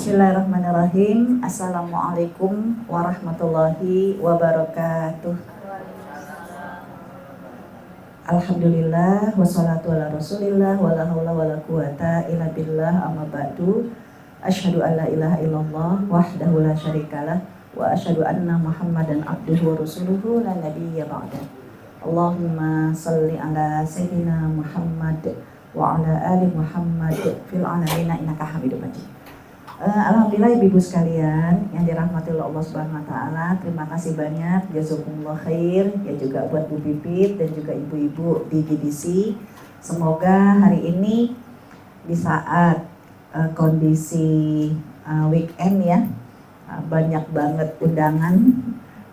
Bismillahirrahmanirrahim. Assalamualaikum warahmatullahi wabarakatuh. Alhamdulillah wassalatu ala rasulillah wala haula wala quwata illa billah amma ba'du. Asyhadu an la ilaha illallah wahdahu la syarikalah wa asyhadu anna Muhammadan abduhu wa rasuluhu la nabiyya ba'da. Allahumma shalli ala sayyidina Muhammad wa ala ali Muhammad fil alamin innaka Hamidum Majid. Alhamdulillah ibu-ibu sekalian yang dirahmati oleh Allah Subhanahu wa taala, terima kasih banyak jazakumullah khair ya juga buat Bu Pipit dan juga ibu-ibu di GDC. Semoga hari ini di saat kondisi weekend ya, banyak banget undangan,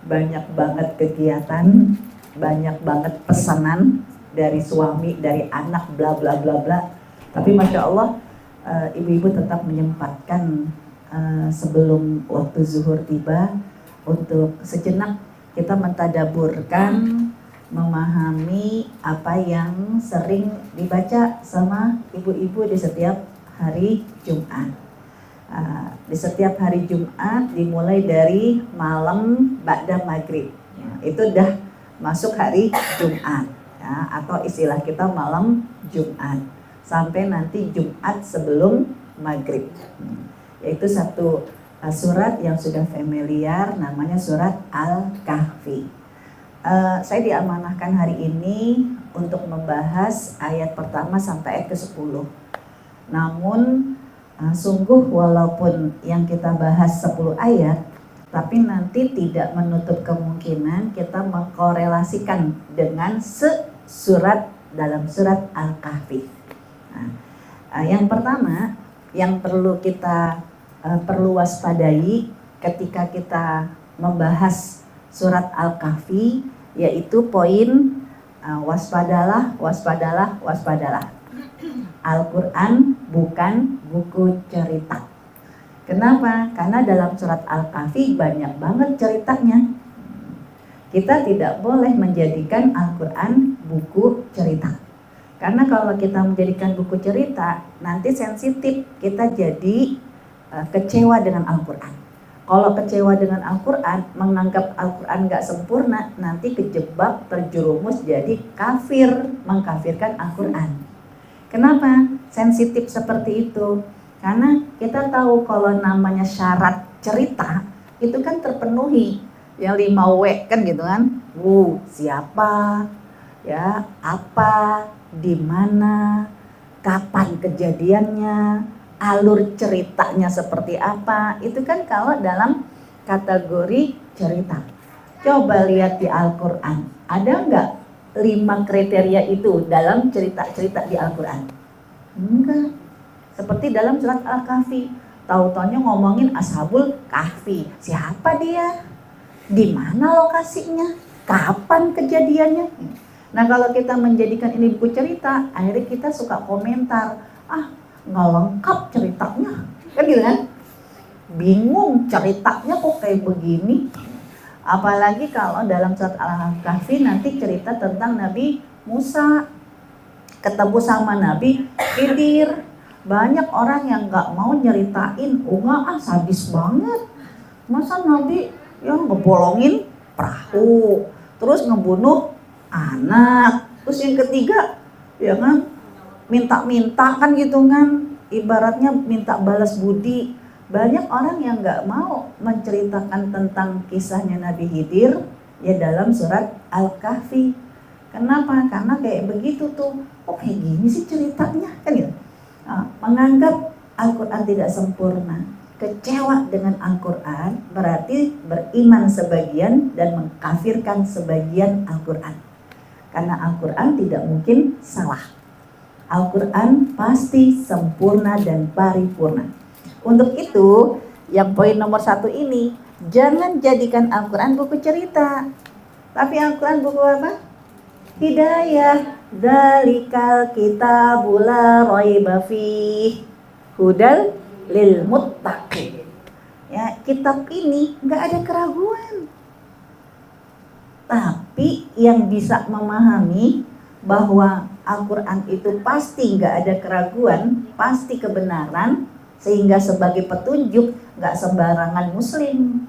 banyak banget kegiatan, banyak banget pesanan dari suami, dari anak, bla bla bla bla. Tapi masya Allah, ibu-ibu tetap menyempatkan sebelum waktu zuhur tiba untuk sejenak kita mentadaburkan, memahami apa yang sering dibaca sama ibu-ibu di setiap hari Jumat. Di setiap hari Jumat dimulai dari malam ba'da maghrib, ya, itu udah masuk hari Jumat ya, atau istilah kita malam Jumat sampai nanti Jumat sebelum maghrib, yaitu satu surat yang sudah familiar namanya surat Al-Kahfi. Saya diamanahkan hari ini untuk membahas ayat pertama sampai ayat ke-10. Namun sungguh walaupun yang kita bahas 10 ayat, tapi nanti tidak menutup kemungkinan kita mengkorelasikan dengan surat dalam surat Al-Kahfi. Yang pertama yang perlu kita perlu waspadai ketika kita membahas surat Al-Kahfi, yaitu poin waspadalah, waspadalah, waspadalah. Al-Quran bukan buku cerita. Kenapa? Karena dalam surat Al-Kahfi banyak banget ceritanya. Kita tidak boleh menjadikan Al-Quran buku cerita. Karena kalau kita menjadikan buku cerita, nanti sensitif, kita jadi kecewa dengan Al-Quran. Kalau kecewa dengan Al-Quran, menganggap Al-Quran gak sempurna, nanti kejebak, terjerumus jadi kafir, mengkafirkan Al-Quran. Kenapa sensitif seperti itu? Karena kita tahu kalau namanya syarat cerita, itu kan terpenuhi. Yang 5W kan gitu kan, siapa, ya, apa, di mana, kapan kejadiannya, alur ceritanya seperti apa, itu kan kalau dalam kategori cerita. Coba lihat di Al-Quran, ada nggak 5 kriteria itu dalam cerita-cerita di Al-Quran? Enggak. Seperti dalam surat Al-Kahfi, tahu-taunya ngomongin Ashabul Kahfi, siapa dia, di mana lokasinya, kapan kejadiannya. Nah kalau kita menjadikan ini buku cerita, akhirnya kita suka komentar, nggak lengkap ceritanya, kan gitu kan? Bingung ceritanya kok kayak begini. Apalagi kalau dalam surat Al-Kahfi nanti cerita tentang Nabi Musa ketemu sama Nabi Khidir. Banyak orang yang nggak mau nyeritain, sadis banget. Masa Nabi yang ngebolongin perahu, terus ngebunuh anak, terus yang ketiga ya kan minta-minta kan gitu kan, ibaratnya minta balas budi. Banyak orang yang nggak mau menceritakan tentang kisahnya Nabi Khidir ya dalam surat Al-Kahfi. Kenapa? Karena kayak begitu tuh, kayak gini sih ceritanya kan gitu. Menganggap Al-Quran tidak sempurna, kecewa dengan Al-Quran berarti beriman sebagian dan mengkafirkan sebagian Al-Quran. Karena Al-Quran tidak mungkin salah. Al-Quran pasti sempurna dan paripurna. Untuk itu, yang poin nomor 1 ini, jangan jadikan Al-Quran buku cerita. Tapi Al-Quran buku apa? Hidayah. Dzalikal kitabul la raiba fih hudal lil muttaqin. Ya, kitab ini nggak ada keraguan. Tapi yang bisa memahami bahwa Al-Quran itu pasti nggak ada keraguan, pasti kebenaran, Sehingga sebagai petunjuk, nggak sembarangan muslim,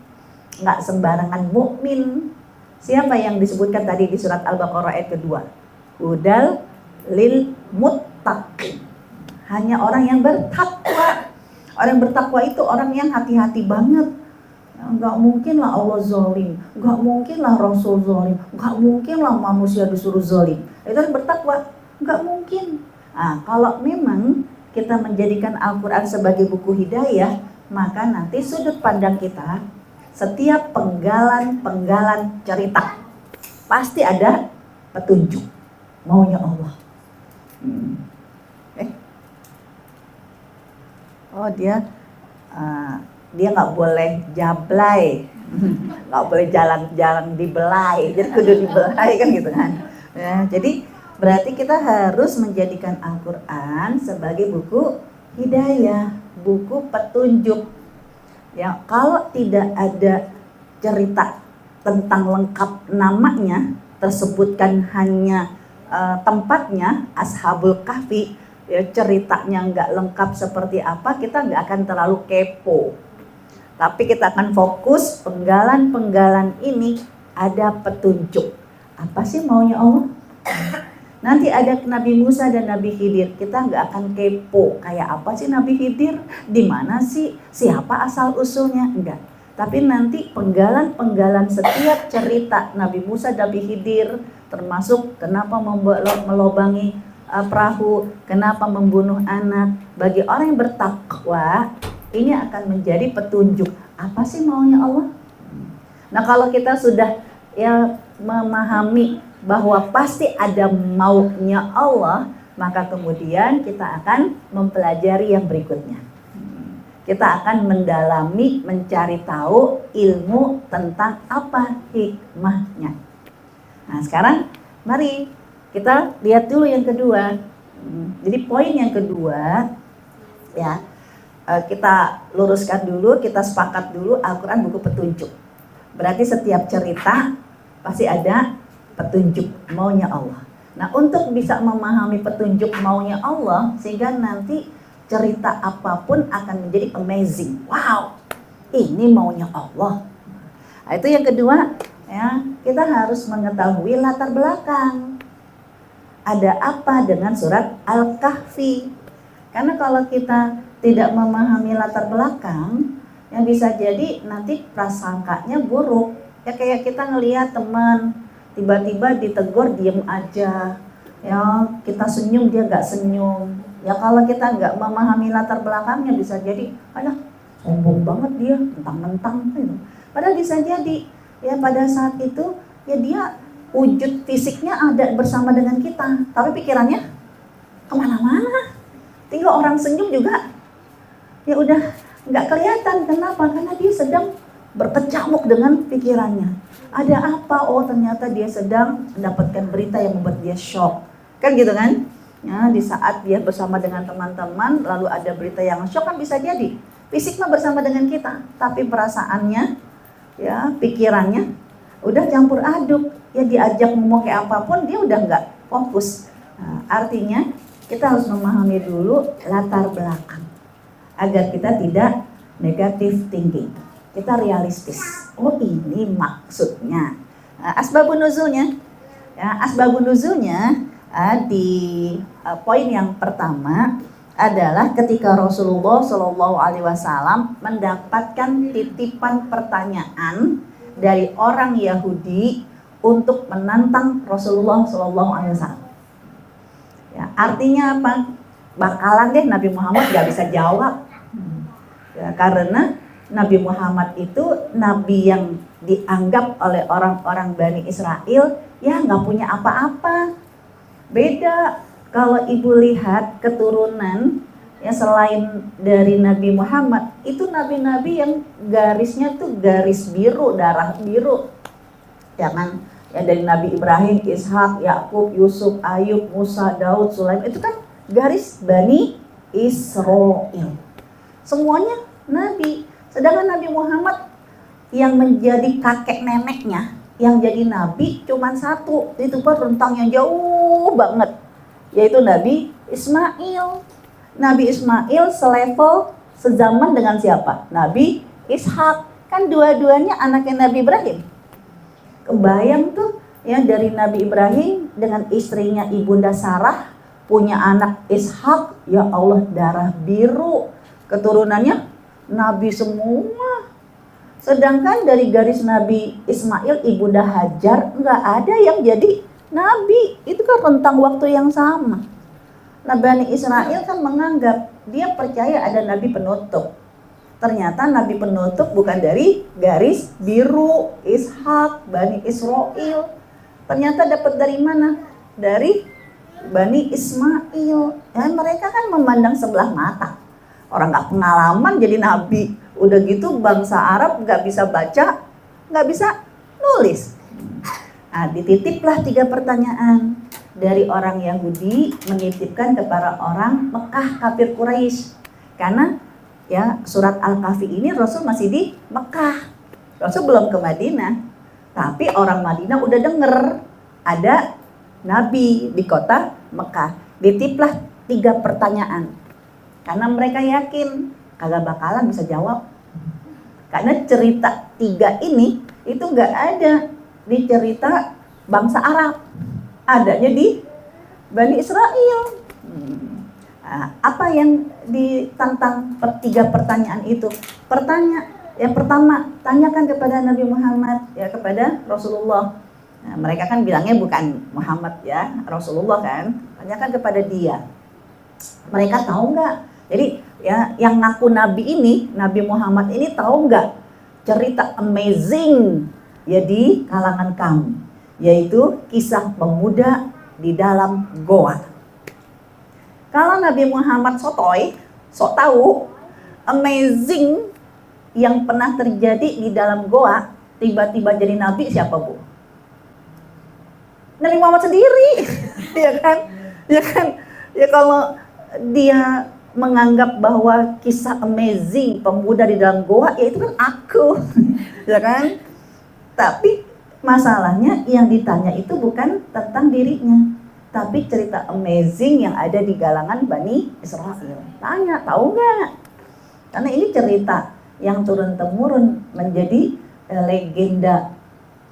nggak sembarangan mukmin. Siapa yang disebutkan tadi di surat Al-Baqarah ayat kedua? Hudal lil muttaqin. Hanya orang yang bertakwa. Orang yang bertakwa itu orang yang hati-hati banget. Nggak mungkin lah Allah zalim, nggak mungkin lah Rasul zalim, nggak mungkin lah manusia disuruh zalim. Itu orang bertakwa, nggak mungkin. Nah, kalau memang kita menjadikan Al-Quran sebagai buku hidayah, maka nanti sudut pandang kita, setiap penggalan cerita, pasti ada petunjuk maunya Allah. Oh dia nggak boleh jablay, nggak boleh jalan-jalan dibelai, jadi kudu dibelai kan gitu kan. Ya, jadi berarti kita harus menjadikan Al-Quran sebagai buku hidayah, buku petunjuk. Ya, kalau tidak ada cerita tentang lengkap namanya, tersebutkan hanya tempatnya, Ashabul Kahfi, ya, ceritanya nggak lengkap seperti apa, kita nggak akan terlalu kepo. Tapi kita akan fokus penggalan-penggalan ini ada petunjuk. Apa sih maunya Allah? Nanti ada Nabi Musa dan Nabi Khidir, kita nggak akan kepo kayak apa sih Nabi Khidir, di mana sih, siapa asal usulnya, enggak. Tapi nanti penggalan-penggalan setiap cerita Nabi Musa dan Nabi Khidir, termasuk kenapa melobangi perahu, kenapa membunuh anak, bagi orang yang bertakwa ini akan menjadi petunjuk. Apa sih maunya Allah? Nah, kalau kita sudah ya memahami bahwa pasti ada maunya Allah, maka kemudian kita akan mempelajari yang berikutnya. Kita akan mendalami, mencari tahu ilmu tentang apa hikmahnya. Nah, sekarang mari kita lihat dulu yang kedua. Jadi poin yang kedua, ya, kita luruskan dulu, kita sepakat dulu, Al-Quran buku petunjuk. Berarti setiap cerita pasti ada petunjuk maunya Allah. Nah, untuk bisa memahami petunjuk maunya Allah, sehingga nanti cerita apapun akan menjadi amazing. Wow, ini maunya Allah. Nah, itu yang kedua, ya, kita harus mengetahui latar belakang. Ada apa dengan surat Al-Kahfi? Karena kalau kita tidak memahami latar belakang, yang bisa jadi nanti prasangkanya buruk. Ya kayak kita ngelihat teman tiba-tiba ditegur diem aja, ya kita senyum dia nggak senyum. Ya kalau kita nggak memahami latar belakangnya bisa jadi, aduh sombong banget dia, mentang-mentang gitu. Padahal bisa jadi ya pada saat itu ya dia wujud fisiknya ada bersama dengan kita, tapi pikirannya kemana-mana. Tinggal orang senyum juga ya udah nggak kelihatan. Kenapa? Karena dia sedang berkecamuk dengan pikirannya. Ada apa? Oh ternyata dia sedang mendapatkan berita yang membuat dia shock. Kan gitu kan? Ya, di saat dia bersama dengan teman-teman lalu ada berita yang shock, kan bisa jadi fisik mah bersama dengan kita, tapi perasaannya, ya pikirannya udah campur aduk. Ya diajak ngomong kayak apapun dia udah nggak fokus. Nah, artinya kita harus memahami dulu latar belakang agar kita tidak negative thinking. Kita realistis. Oh ini maksudnya. Nah, asbabun nuzulnya, ya, asbabun nuzulnya di poin yang pertama adalah ketika Rasulullah SAW mendapatkan titipan pertanyaan dari orang Yahudi untuk menantang Rasulullah SAW. Ya, artinya apa? Bakalan deh Nabi Muhammad gak bisa jawab. Ya, karena Nabi Muhammad itu nabi yang dianggap oleh orang-orang Bani Israel ya nggak punya apa-apa. Beda kalau ibu lihat keturunan ya selain dari Nabi Muhammad, itu nabi-nabi yang garisnya tuh garis biru, darah biru. Ya kan? Ya dari Nabi Ibrahim, Ishak, Yakub, Yusuf, Ayub, Musa, Daud, Sulaiman, itu kan garis Bani Israel. Semuanya nabi. Sedangkan Nabi Muhammad yang menjadi kakek neneknya, yang jadi nabi cuma satu, itu pun rentangnya jauh banget, yaitu Nabi Ismail. Nabi Ismail selevel sezaman dengan siapa? Nabi Ishak. Kan dua-duanya anaknya Nabi Ibrahim. Kebayang tuh ya, dari Nabi Ibrahim dengan istrinya Ibunda Sarah punya anak Ishak, ya Allah, darah biru, keturunannya Nabi semua. Sedangkan dari garis Nabi Ismail, Ibunda Hajar, nggak ada yang jadi Nabi. Itu kan rentang waktu yang sama. Nah, Bani Israel kan menganggap, dia percaya ada Nabi penutup. Ternyata Nabi penutup bukan dari garis biru Ishak, Bani Israel. Ternyata dapat dari mana? Dari Bani Ismail. Ya, mereka kan memandang sebelah mata. Orang nggak pengalaman jadi Nabi. Udah gitu bangsa Arab nggak bisa baca, nggak bisa nulis. Nah, dititiplah 3 pertanyaan dari orang Yahudi menitipkan kepada orang Mekah kafir Quraisy. Karena ya surat Al-Kahfi ini Rasul masih di Mekah. Rasul belum ke Madinah. Tapi orang Madinah udah denger ada Nabi di kota Mekah. Dititiplah 3 pertanyaan. Karena mereka yakin kagak bakalan bisa jawab. Karena cerita 3 ini itu nggak ada di cerita bangsa Arab, adanya di Bani Israel. Nah, apa yang ditantang 3 pertanyaan itu? Yang pertama, tanyakan kepada Nabi Muhammad, ya kepada Rasulullah. Nah, mereka kan bilangnya bukan Muhammad ya, Rasulullah kan. Tanyakan kepada dia. Mereka tahu nggak? Jadi ya yang ngaku Nabi ini, Nabi Muhammad ini tahu nggak cerita amazing ya di kalangan kami, yaitu kisah pemuda di dalam goa. Kalau Nabi Muhammad sotoy, sok tahu amazing yang pernah terjadi di dalam goa, tiba-tiba jadi Nabi siapa, Bu? Nabi Muhammad sendiri. Ya kan? Ya kan? Ya kalau dia menganggap bahwa kisah amazing pemuda di dalam goa, ya itu kan aku. Ya kan? Tapi masalahnya yang ditanya itu bukan tentang dirinya, tapi cerita amazing yang ada di kalangan Bani Israel. Tanya, tahu nggak? Karena ini cerita yang turun-temurun menjadi legenda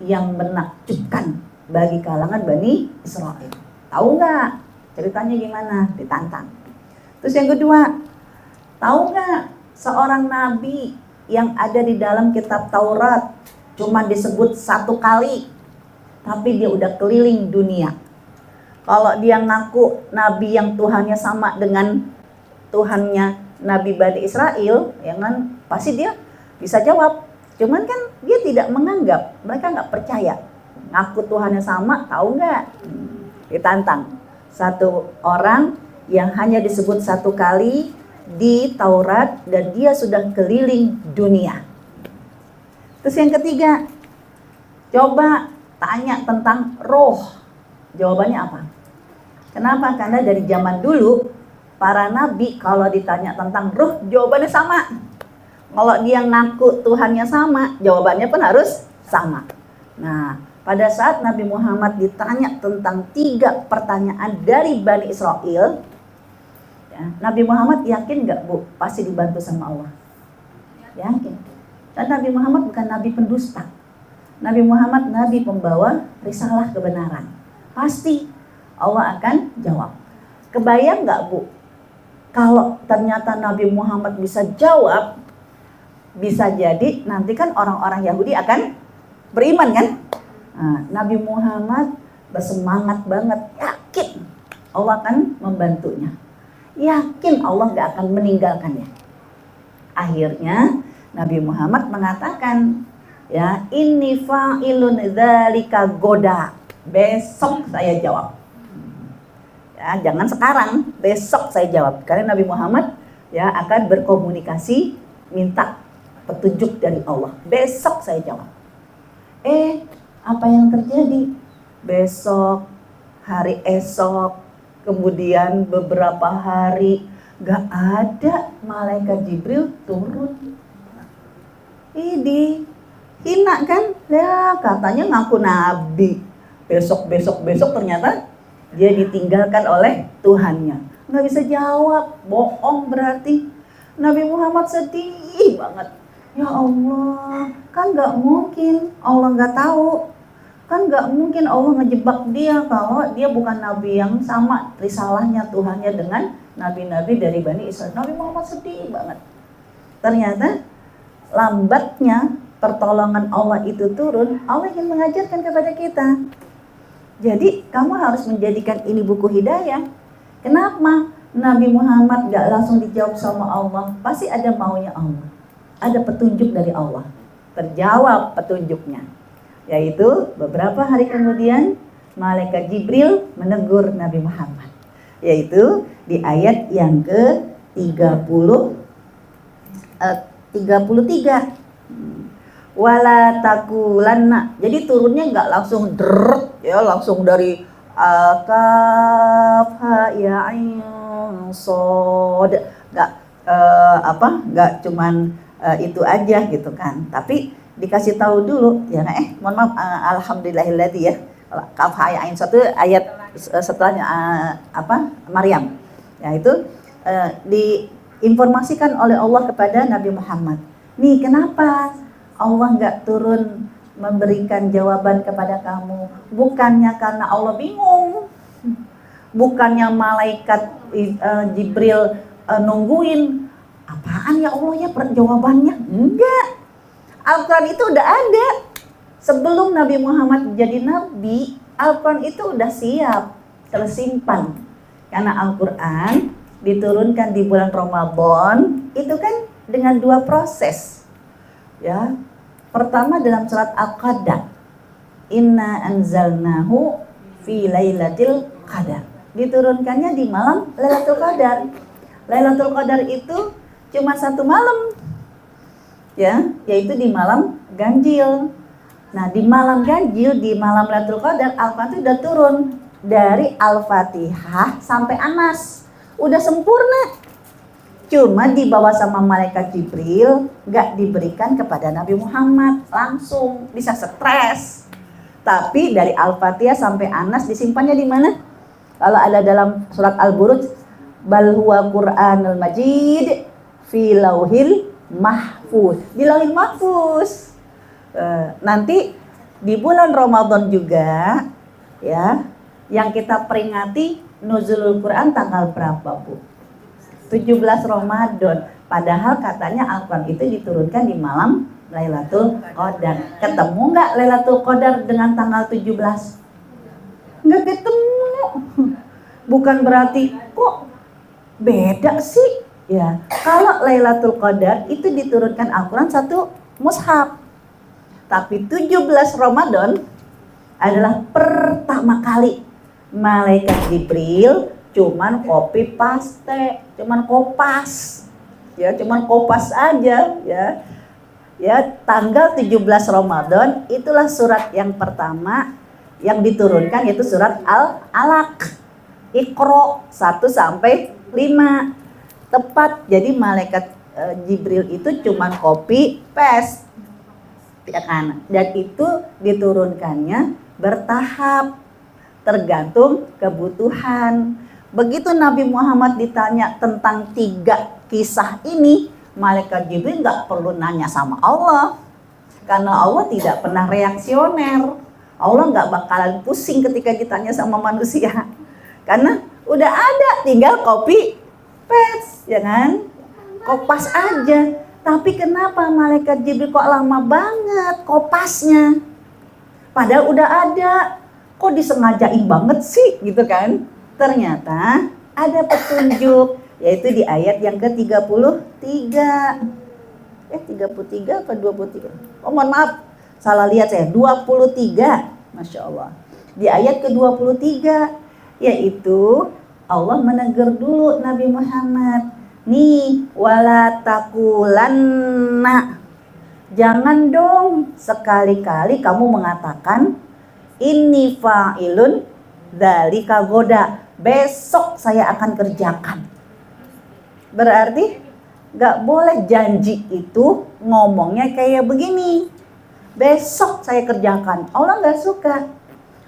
yang menakjubkan bagi kalangan Bani Israel. Tahu nggak? Ceritanya gimana? Ditantang. Terus yang kedua, tahu nggak seorang nabi yang ada di dalam kitab Taurat cuma disebut 1 kali, tapi dia udah keliling dunia. Kalau dia ngaku nabi yang Tuhannya sama dengan Tuhannya Nabi Bani Israel, ya kan, pasti dia bisa jawab. Cuman kan dia tidak menganggap, mereka nggak percaya. Ngaku Tuhannya sama, tahu nggak? Ditantang. 1 orang yang hanya disebut 1 kali di Taurat dan dia sudah keliling dunia. Terus yang ketiga, coba tanya tentang roh. Jawabannya apa? Kenapa? Karena dari zaman dulu para nabi kalau ditanya tentang roh, jawabannya sama. Kalau dia ngaku Tuhannya sama, jawabannya pun harus sama. Nah, pada saat Nabi Muhammad ditanya tentang 3 pertanyaan dari Bani Israel, ya, Nabi Muhammad yakin nggak, Bu? Pasti dibantu sama Allah. Yakin. Dan Nabi Muhammad bukan nabi pendusta. Nabi Muhammad nabi pembawa risalah kebenaran. Pasti Allah akan jawab. Kebayang nggak, Bu? Kalau ternyata Nabi Muhammad bisa jawab, bisa jadi nanti kan orang-orang Yahudi akan beriman kan? Nah, Nabi Muhammad bersemangat banget, yakin Allah akan membantunya. Yakin Allah gak akan meninggalkannya. Akhirnya Nabi Muhammad mengatakan, ya, inni fa'ilun dzalika goda. Besok saya jawab. Ya, jangan sekarang, besok saya jawab. Karena Nabi Muhammad ya akan berkomunikasi, minta petunjuk dari Allah. Besok saya jawab. Apa yang terjadi? Besok, hari esok, kemudian beberapa hari gak ada malaikat Jibril turun. Ini hina kan? Ya katanya ngaku nabi. Besok ternyata dia ditinggalkan oleh Tuhannya. Gak bisa jawab, bohong berarti. Nabi Muhammad sedih banget. Ya Allah, kan gak mungkin Allah gak tahu. Kan gak mungkin Allah ngejebak dia kalau dia bukan Nabi yang sama risalahnya Tuhannya dengan Nabi-Nabi dari Bani Israel. Nabi Muhammad sedih banget. Ternyata lambatnya pertolongan Allah itu turun, Allah ingin mengajarkan kepada kita. Jadi kamu harus menjadikan ini buku hidayah. Kenapa? Nabi Muhammad gak langsung dijawab sama Allah. Pasti ada maunya Allah. Ada petunjuk dari Allah. Terjawab petunjuknya. Yaitu beberapa hari kemudian malaikat Jibril menegur Nabi Muhammad. Yaitu di ayat yang ke-33. Wala takulanna. Jadi turunnya nggak langsung ya, langsung dari kaf ha ya ain sod. Nggak cuman itu aja gitu kan. Tapi dikasih tahu dulu ya, mohon maaf, alhamdulillahilladzi ya. Kaf ha ya ain sod itu ayat setelahnya Maryam. Ya itu diinformasikan oleh Allah kepada Nabi Muhammad. Nih kenapa Allah nggak turun memberikan jawaban kepada kamu? Bukannya karena Allah bingung, bukannya malaikat Jibril nungguin apaan ya Allah ya jawabannya. Enggak, Al-Quran itu udah ada. Sebelum Nabi Muhammad jadi Nabi, Al-Quran itu udah siap, tersimpan. Karena Al-Quran diturunkan di bulan Ramadan, itu kan dengan 2 proses. Ya, pertama dalam surat Al-Qadar, inna anzalnahu fi lailatul qadar. Diturunkannya di malam Lailatul Qadar. Lailatul Qadar itu cuma 1 malam, ya, yaitu di malam ganjil. Nah, di malam ganjil, di malam Lailatul Qadar, Al-Quran itu udah turun dari Al-Fatihah sampai Anas, udah sempurna. Cuma dibawa sama malaikat Jibril, gak diberikan kepada Nabi Muhammad langsung, bisa stres. Tapi dari Al-Fatihah sampai Anas disimpannya di mana? Kalau ada dalam surat Al-Buruj, bal huwa Qur'anul Majid fi lauhil mahfuz. Di lauhil mahfuz. Nanti di bulan Ramadan juga ya, yang kita peringati nuzulul Quran tanggal berapa, Bu? 17 Ramadan. Padahal katanya Al-Quran itu diturunkan di malam Lailatul Qadar. Ketemu nggak Lailatul Qadar dengan tanggal 17? Nggak ketemu. Bukan berarti kok beda sih? Ya, kalau Lailatul Qadar itu diturunkan Al-Quran 1 mushaf. Tapi 17 Ramadan adalah pertama kali malaikat Jibril cuman copy paste, cuman kopas. Ya, cuman kopas aja ya. Ya, tanggal 17 Ramadan itulah surat yang pertama yang diturunkan, yaitu surat Al-Alaq. Iqra 1 sampai 5. Tepat, jadi malaikat Jibril itu cuman copy paste. Ya kan? Dan itu diturunkannya bertahap, tergantung kebutuhan. Begitu Nabi Muhammad ditanya tentang 3 kisah ini, malaikat Jibril nggak perlu nanya sama Allah, karena Allah tidak pernah reaksioner. Allah nggak bakalan pusing ketika ditanya sama manusia, karena udah ada, tinggal copy paste, ya kan? Kopas aja. Tapi kenapa malaikat Jibril kok lama banget kopasnya? Padahal udah ada, kok disengajain banget sih, gitu kan? Ternyata ada petunjuk, yaitu di ayat yang ke-33. 33 apa 23? Oh mohon maaf, salah lihat saya, 23. Masya Allah. Di ayat ke-23, yaitu Allah menegur dulu Nabi Muhammad. Nih, wala takulanna. Jangan dong sekali-kali kamu mengatakan inni fa'ilun dzalika goda. Besok saya akan kerjakan. Berarti gak boleh janji itu ngomongnya kayak begini. Besok saya kerjakan. Allah gak suka.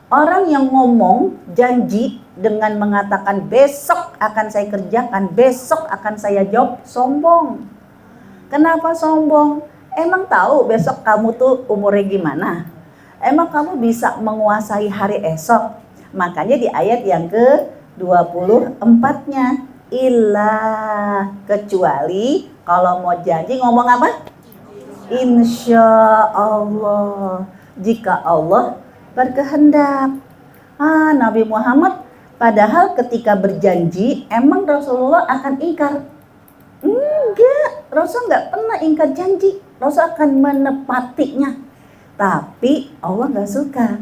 Orang yang ngomong janji dengan mengatakan besok akan saya kerjakan, besok akan saya jawab, sombong. Kenapa sombong? Emang tahu besok kamu tuh umurnya gimana? Emang kamu bisa menguasai hari esok? Makanya di ayat yang ke-24-nya, ilah, kecuali kalau mau janji ngomong apa? Insya Allah, jika Allah berkehendak. Nabi Muhammad padahal ketika berjanji emang Rasulullah akan ingkar? Enggak, Rasul nggak pernah ingkar janji. Rasul akan menepatinya. Tapi Allah nggak suka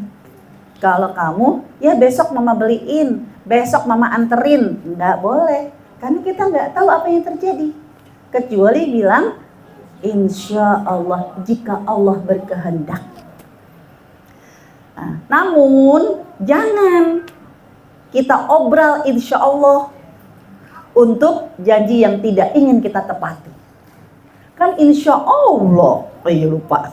kalau kamu, ya besok mama beliin, besok mama anterin. Nggak boleh, karena kita nggak tahu apa yang terjadi. Kecuali bilang insya Allah, jika Allah berkehendak. Namun jangan kita obral insya Allah untuk janji yang tidak ingin kita tepati. Kan insya Allah, lupa.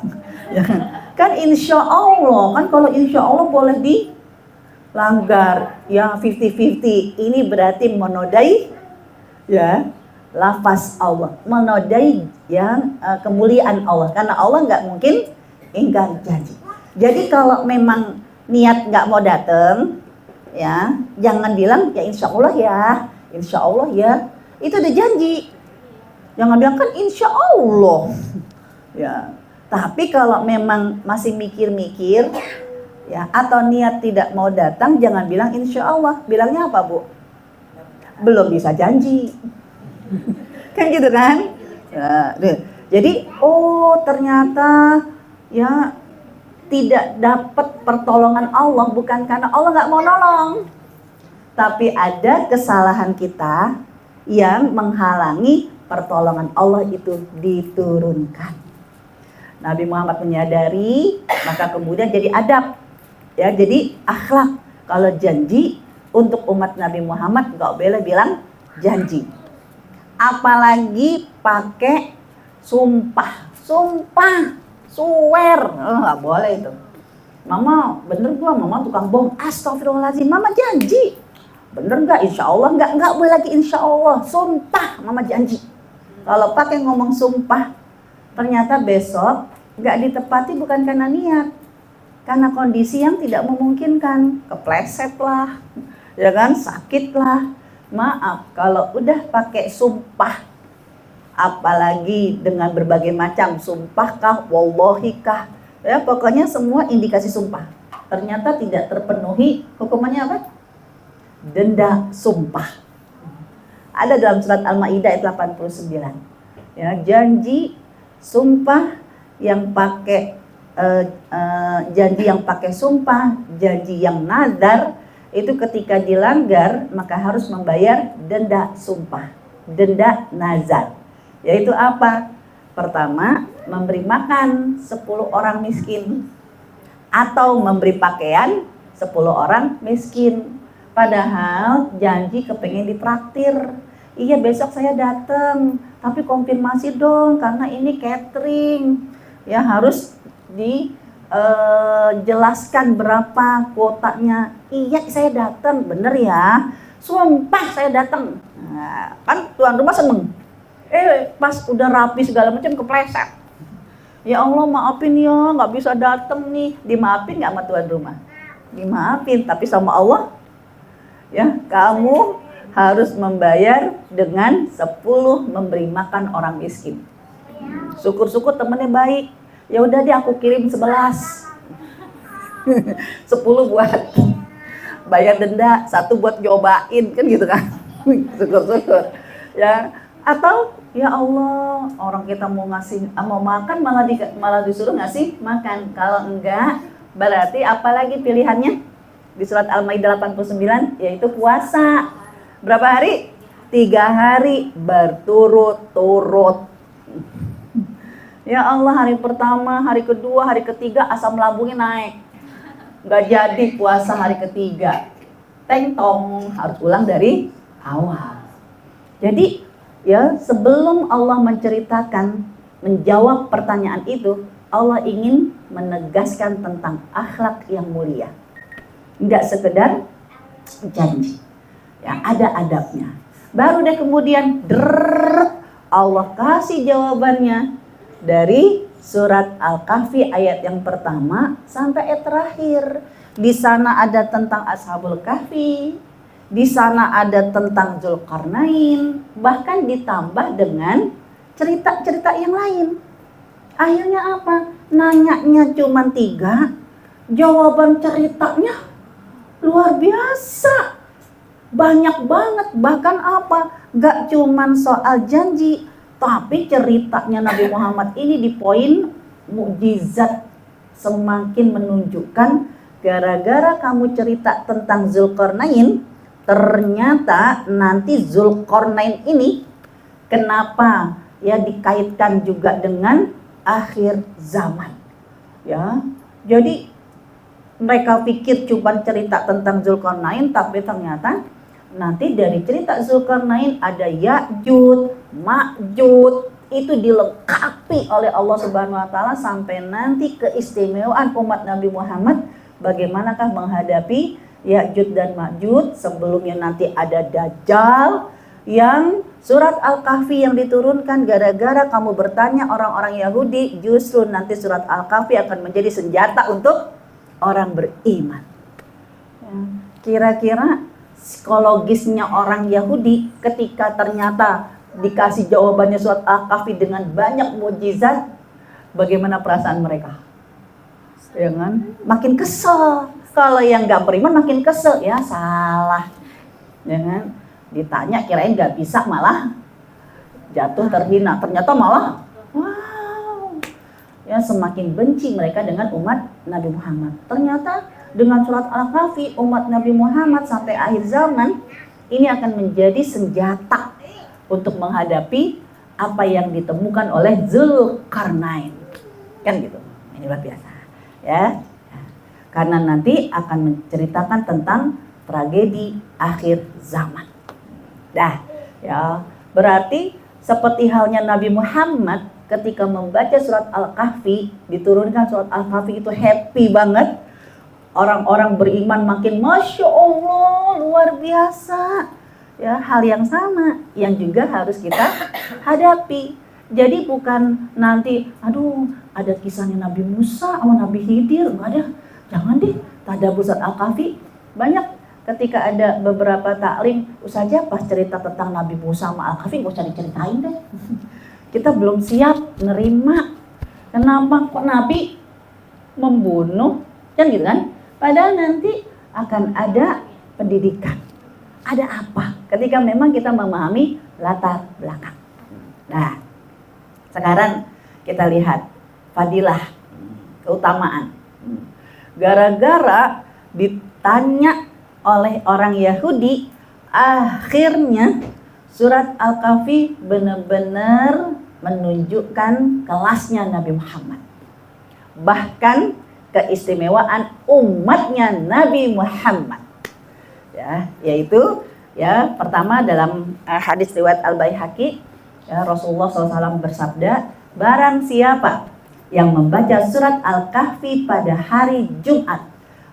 Kan insya Allah, kan kalau insya Allah boleh dilanggar, ya 50-50. Ini berarti menodai, ya lafaz Allah, menodai yang kemuliaan Allah. Karena Allah nggak mungkin ingkar janji. Jadi kalau memang niat nggak mau datang, ya jangan bilang ya insya Allah ya, itu udah janji. Jangan bilang kan insya Allah, ya. Tapi kalau memang masih mikir-mikir, ya atau niat tidak mau datang, jangan bilang insya Allah. Bilangnya apa, Bu? Belum bisa janji, kan gitu kan? Ya, jadi ternyata ya tidak dapat pertolongan Allah bukan karena Allah nggak mau nolong, tapi ada kesalahan kita yang menghalangi pertolongan Allah itu diturunkan. Nabi Muhammad menyadari, maka kemudian jadi adab, ya jadi akhlak. Kalau janji untuk umat Nabi Muhammad nggak boleh bilang janji, apalagi pakai sumpah, swear, nggak boleh itu. Mama bener gua, mama tukang bohong, astagfirullahaladzim, mama janji. Bener nggak? Insya Allah nggak boleh lagi insya Allah, sumpah mama janji. Kalau pakai ngomong sumpah, ternyata besok nggak ditepati bukan karena niat, karena kondisi yang tidak memungkinkan, kepleset lah, ya kan, sakit lah. Maaf, kalau udah pakai sumpah, apalagi dengan berbagai macam sumpah kah, wallahi kah, ya pokoknya semua indikasi sumpah, ternyata tidak terpenuhi, hukumannya apa? Denda sumpah. Ada dalam surat Al-Maidah ayat 89. Ya, janji sumpah yang pakai janji yang pakai sumpah, janji yang nazar itu ketika dilanggar maka harus membayar denda sumpah, denda nazar. Yaitu apa? Pertama, memberi makan 10 orang miskin atau memberi pakaian 10 orang miskin. Padahal janji kepengen ditraktir. Iya besok saya datang, tapi konfirmasi dong karena ini catering. Ya harus dijelaskan berapa kuotanya. Iya saya datang, bener ya. Sumpah saya datang. Nah, kan tuan rumah seneng. Pas udah rapi segala macam kepleset. Ya Allah maafin ya, nggak bisa datang nih. Dimaafin nggak sama tuan rumah? Dimaafin, tapi sama Allah, ya kamu harus membayar dengan 10 memberi makan orang miskin. Syukur-syukur temennya baik. Ya udah deh aku kirim 11. 10 buat bayar denda, 1 buat nyobain kan gitu kan. Syukur-syukur. Ya, atau ya Allah, orang kita mau makan malah disuruh ngasih makan. Kalau enggak, berarti apalagi pilihannya? Di surat Al-Maidah 89 yaitu puasa. Berapa hari? 3 hari berturut-turut. Ya Allah, hari pertama, hari kedua, hari ketiga asam lambungnya naik. Nggak jadi puasa hari ketiga. Teng-tong, harus ulang dari awal. Jadi ya sebelum Allah menceritakan, menjawab pertanyaan itu, Allah ingin menegaskan tentang akhlak yang mulia. Tidak sekedar janji. Ya, ada adabnya. Baru deh kemudian Allah kasih jawabannya dari surat Al-Kahfi ayat yang pertama sampai ayat terakhir. Di sana ada tentang Ashabul Kahfi, di sana ada tentang Zulkarnain, bahkan ditambah dengan cerita-cerita yang lain. Akhirnya apa? Nanyanya cuma 3, jawaban ceritanya luar biasa. Banyak banget, bahkan apa? Gak cuman soal janji, tapi ceritanya Nabi Muhammad ini di poin mukjizat, semakin menunjukkan gara-gara kamu cerita tentang Zulkarnain, ternyata nanti Zulkarnain ini kenapa ya dikaitkan juga dengan akhir zaman. Ya, jadi mereka pikir cuma cerita tentang Zulkarnain, tapi ternyata nanti dari cerita Zulkarnain ada Ya'jud, Ma'jud, itu dilengkapi oleh Allah Subhanahu wa taala sampai nanti keistimewaan umat Nabi Muhammad bagaimanakah menghadapi Ya'jud dan Ma'jud. Sebelumnya nanti ada Dajjal, yang surat Al-Kahfi yang diturunkan gara-gara kamu bertanya orang-orang Yahudi, justru nanti surat Al-Kahfi akan menjadi senjata untuk orang beriman. Kira-kira psikologisnya orang Yahudi ketika ternyata dikasih jawabannya surat Al-Kahfi dengan banyak mukjizat, bagaimana perasaan mereka? Ya kan? Makin kesel. Kalau yang nggak beriman makin kesel, ya salah. Ya kan? Ditanya kirain nggak bisa, malah jatuh terhina. Ternyata malah wow. Ya, semakin benci mereka dengan umat Nabi Muhammad. Ternyata dengan surat Al-Kahfi umat Nabi Muhammad sampai akhir zaman ini akan menjadi senjata untuk menghadapi apa yang ditemukan oleh Zulkarnain. Kan gitu. Ini luar biasa. Ya. Karena nanti akan menceritakan tentang tragedi akhir zaman. Dah, ya, berarti seperti halnya Nabi Muhammad ketika membaca surat Al-Kahfi, diturunkan surat Al-Kahfi itu happy banget. Orang-orang beriman makin Masya Allah, luar biasa. Ya, hal yang sama yang juga harus kita hadapi. Jadi bukan nanti, aduh, ada kisahnya Nabi Musa sama Nabi Khidir, enggak ada. Jangan deh, tadabbur surat Al-Kahfi. Banyak ketika ada beberapa taklim, saja pas cerita tentang Nabi Musa sama Al-Kahfi gak usah diceritain deh. Kita belum siap nerima. Kenapa kok Nabi membunuh? Kan gitu kan? Padahal nanti akan ada pendidikan. Ada apa? Ketika memang kita memahami latar belakang. Nah, sekarang kita lihat fadilah, keutamaan. Gara-gara ditanya oleh orang Yahudi, akhirnya surat Al-Kahfi benar-benar menunjukkan kelasnya Nabi Muhammad. Bahkan keistimewaan umatnya Nabi Muhammad. Ya, yaitu ya pertama dalam hadis riwayat Al-Baihaqi, ya, Rasulullah SAW bersabda, barang siapa yang membaca surat Al-Kahfi pada hari Jumat,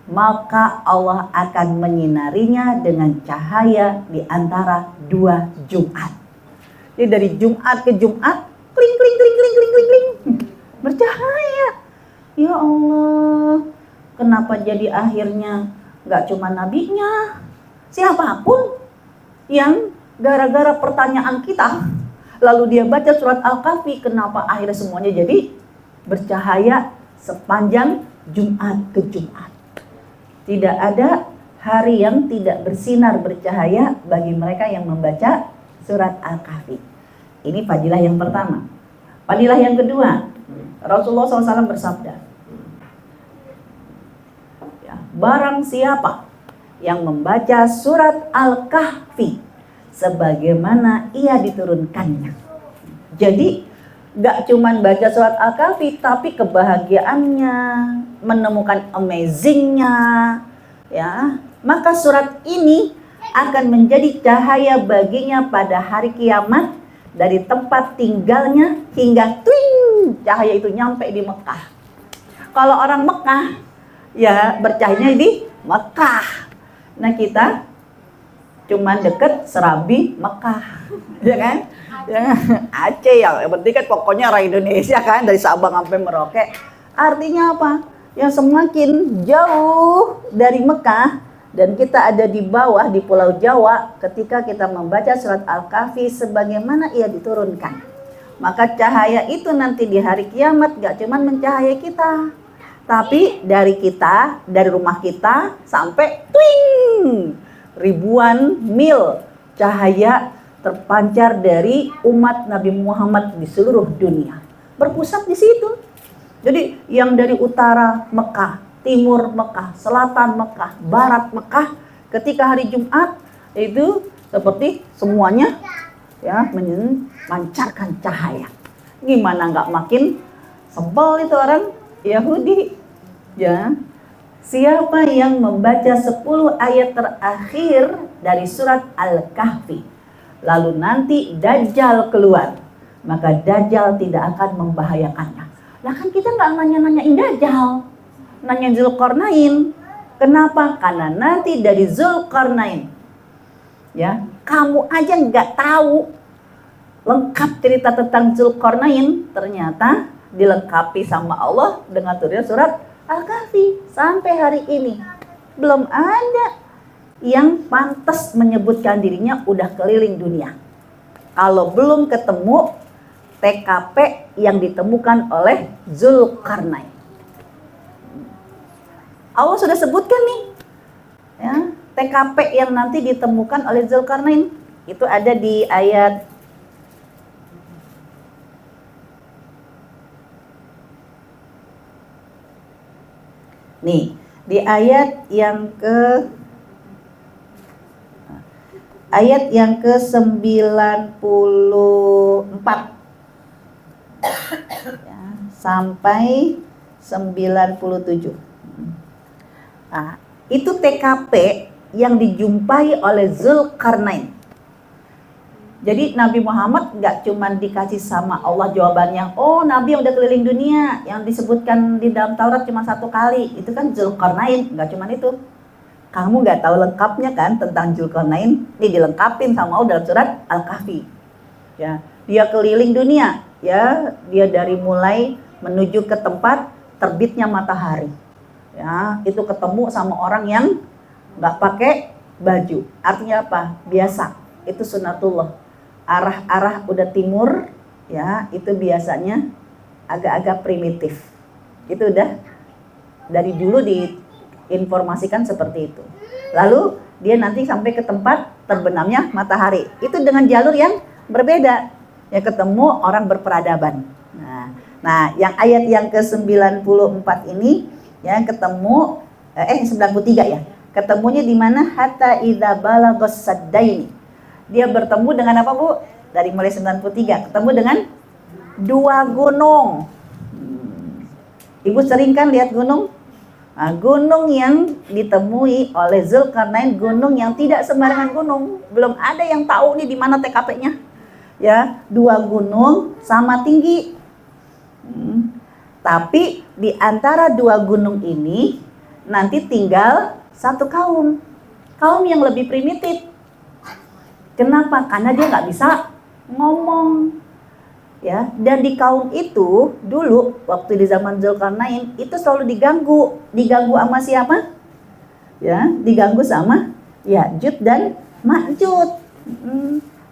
maka Allah akan menyinarinya dengan cahaya di antara 2 Jumat. Jadi dari Jumat ke Jumat, kling kling kling kling kling kling kling, bercahaya. Ya Allah, kenapa jadi akhirnya gak cuma nabinya, siapapun yang gara-gara pertanyaan kita, lalu dia baca surat Al-Kahfi, kenapa akhirnya semuanya jadi bercahaya sepanjang Jumat ke Jumat. Tidak ada hari yang tidak bersinar bercahaya bagi mereka yang membaca surat Al-Kahfi. Ini fadilah yang pertama. Fadilah yang kedua, Rasulullah SAW bersabda, ya, barang siapa yang membaca surat Al-Kahfi sebagaimana ia diturunkannya. Jadi gak cuman baca surat Al-Kahfi, tapi kebahagiaannya, menemukan amazingnya, ya, maka surat ini akan menjadi cahaya baginya pada hari kiamat, dari tempat tinggalnya hingga twing, cahaya itu nyampe di Mekah. Kalau orang Mekah, ya bercahayanya di Mekah. Nah kita cuman deket Serabi Mekah, ya kan? Ya, Aceh yang penting kan pokoknya orang Indonesia kan dari Sabang sampai Merauke. Artinya apa? Yang semakin jauh dari Mekah dan kita ada di bawah di Pulau Jawa ketika kita membaca surat Al-Kahfi sebagaimana ia diturunkan. Maka cahaya itu nanti di hari kiamat gak cuman mencahayai kita, tapi dari kita, dari rumah kita sampai twing, ribuan mil cahaya terpancar dari umat Nabi Muhammad di seluruh dunia. Berpusat di situ. Jadi yang dari utara Mekah, timur Mekah, selatan Mekah, barat Mekah, ketika hari Jumat itu seperti semuanya ya memancarkan cahaya. Gimana nggak makin sebel itu orang Yahudi ya. Siapa yang membaca 10 ayat terakhir dari surat Al-Kahfi, lalu nanti Dajjal keluar, maka Dajjal tidak akan membahayakannya. Lah kan kita nggak nanya-nanyain Dajjal, nanya Zulkarnain. Kenapa? Karena nanti dari Zulkarnain, ya kamu aja nggak tahu lengkap cerita tentang Zulkarnain, ternyata dilengkapi sama Allah dengan turunnya surat Al-Kahfi. Sampai hari ini belum ada yang pantas menyebutkan dirinya udah keliling dunia kalau belum ketemu TKP yang ditemukan oleh Zulkarnain. Allah sudah sebutkan nih ya, TKP yang nanti ditemukan oleh Zulkarnain itu ada di ayat nih, di ayat yang ke-94 ya, sampai 97. Nah, itu TKP yang dijumpai oleh Zulkarnain. Jadi Nabi Muhammad nggak cuma dikasih sama Allah jawabannya, oh Nabi yang udah keliling dunia, yang disebutkan di dalam Taurat cuma 1 kali, itu kan Zulkarnain, nggak cuma itu. Kamu nggak tahu lengkapnya kan tentang Zulkarnain, ini dilengkapin sama Allah dalam surat Al-Kahfi. Ya, dia keliling dunia, ya, dia dari mulai menuju ke tempat terbitnya matahari. Ya, itu ketemu sama orang yang nggak pakai baju. Artinya apa? Biasa. Itu sunatullah. Arah-arah udah timur, ya, itu biasanya agak-agak primitif. Itu udah dari dulu diinformasikan seperti itu. Lalu dia nanti sampai ke tempat terbenamnya matahari. Itu dengan jalur yang berbeda. Ya, ketemu orang berperadaban. Nah, yang ayat yang ke-94 ini ya ketemu 93 ya. Ketemunya di mana? Hatta idza balagos saddaini. Dia bertemu dengan apa, Bu? Dari mulai 93 ketemu dengan 2 gunung. Ibu sering kan lihat gunung? Nah, gunung yang ditemui oleh Zulkarnain, gunung yang tidak sembarangan gunung. Belum ada yang tahu nih di mana TKP-nya. Ya, 2 gunung sama tinggi. Tapi di antara 2 gunung ini nanti tinggal 1 kaum. Kaum yang lebih primitif. Kenapa? Karena dia nggak bisa ngomong. Ya, dan di kaum itu dulu waktu di zaman Zulkarnain itu selalu diganggu sama siapa? Ya, diganggu sama Ya'juj dan Ma'juj.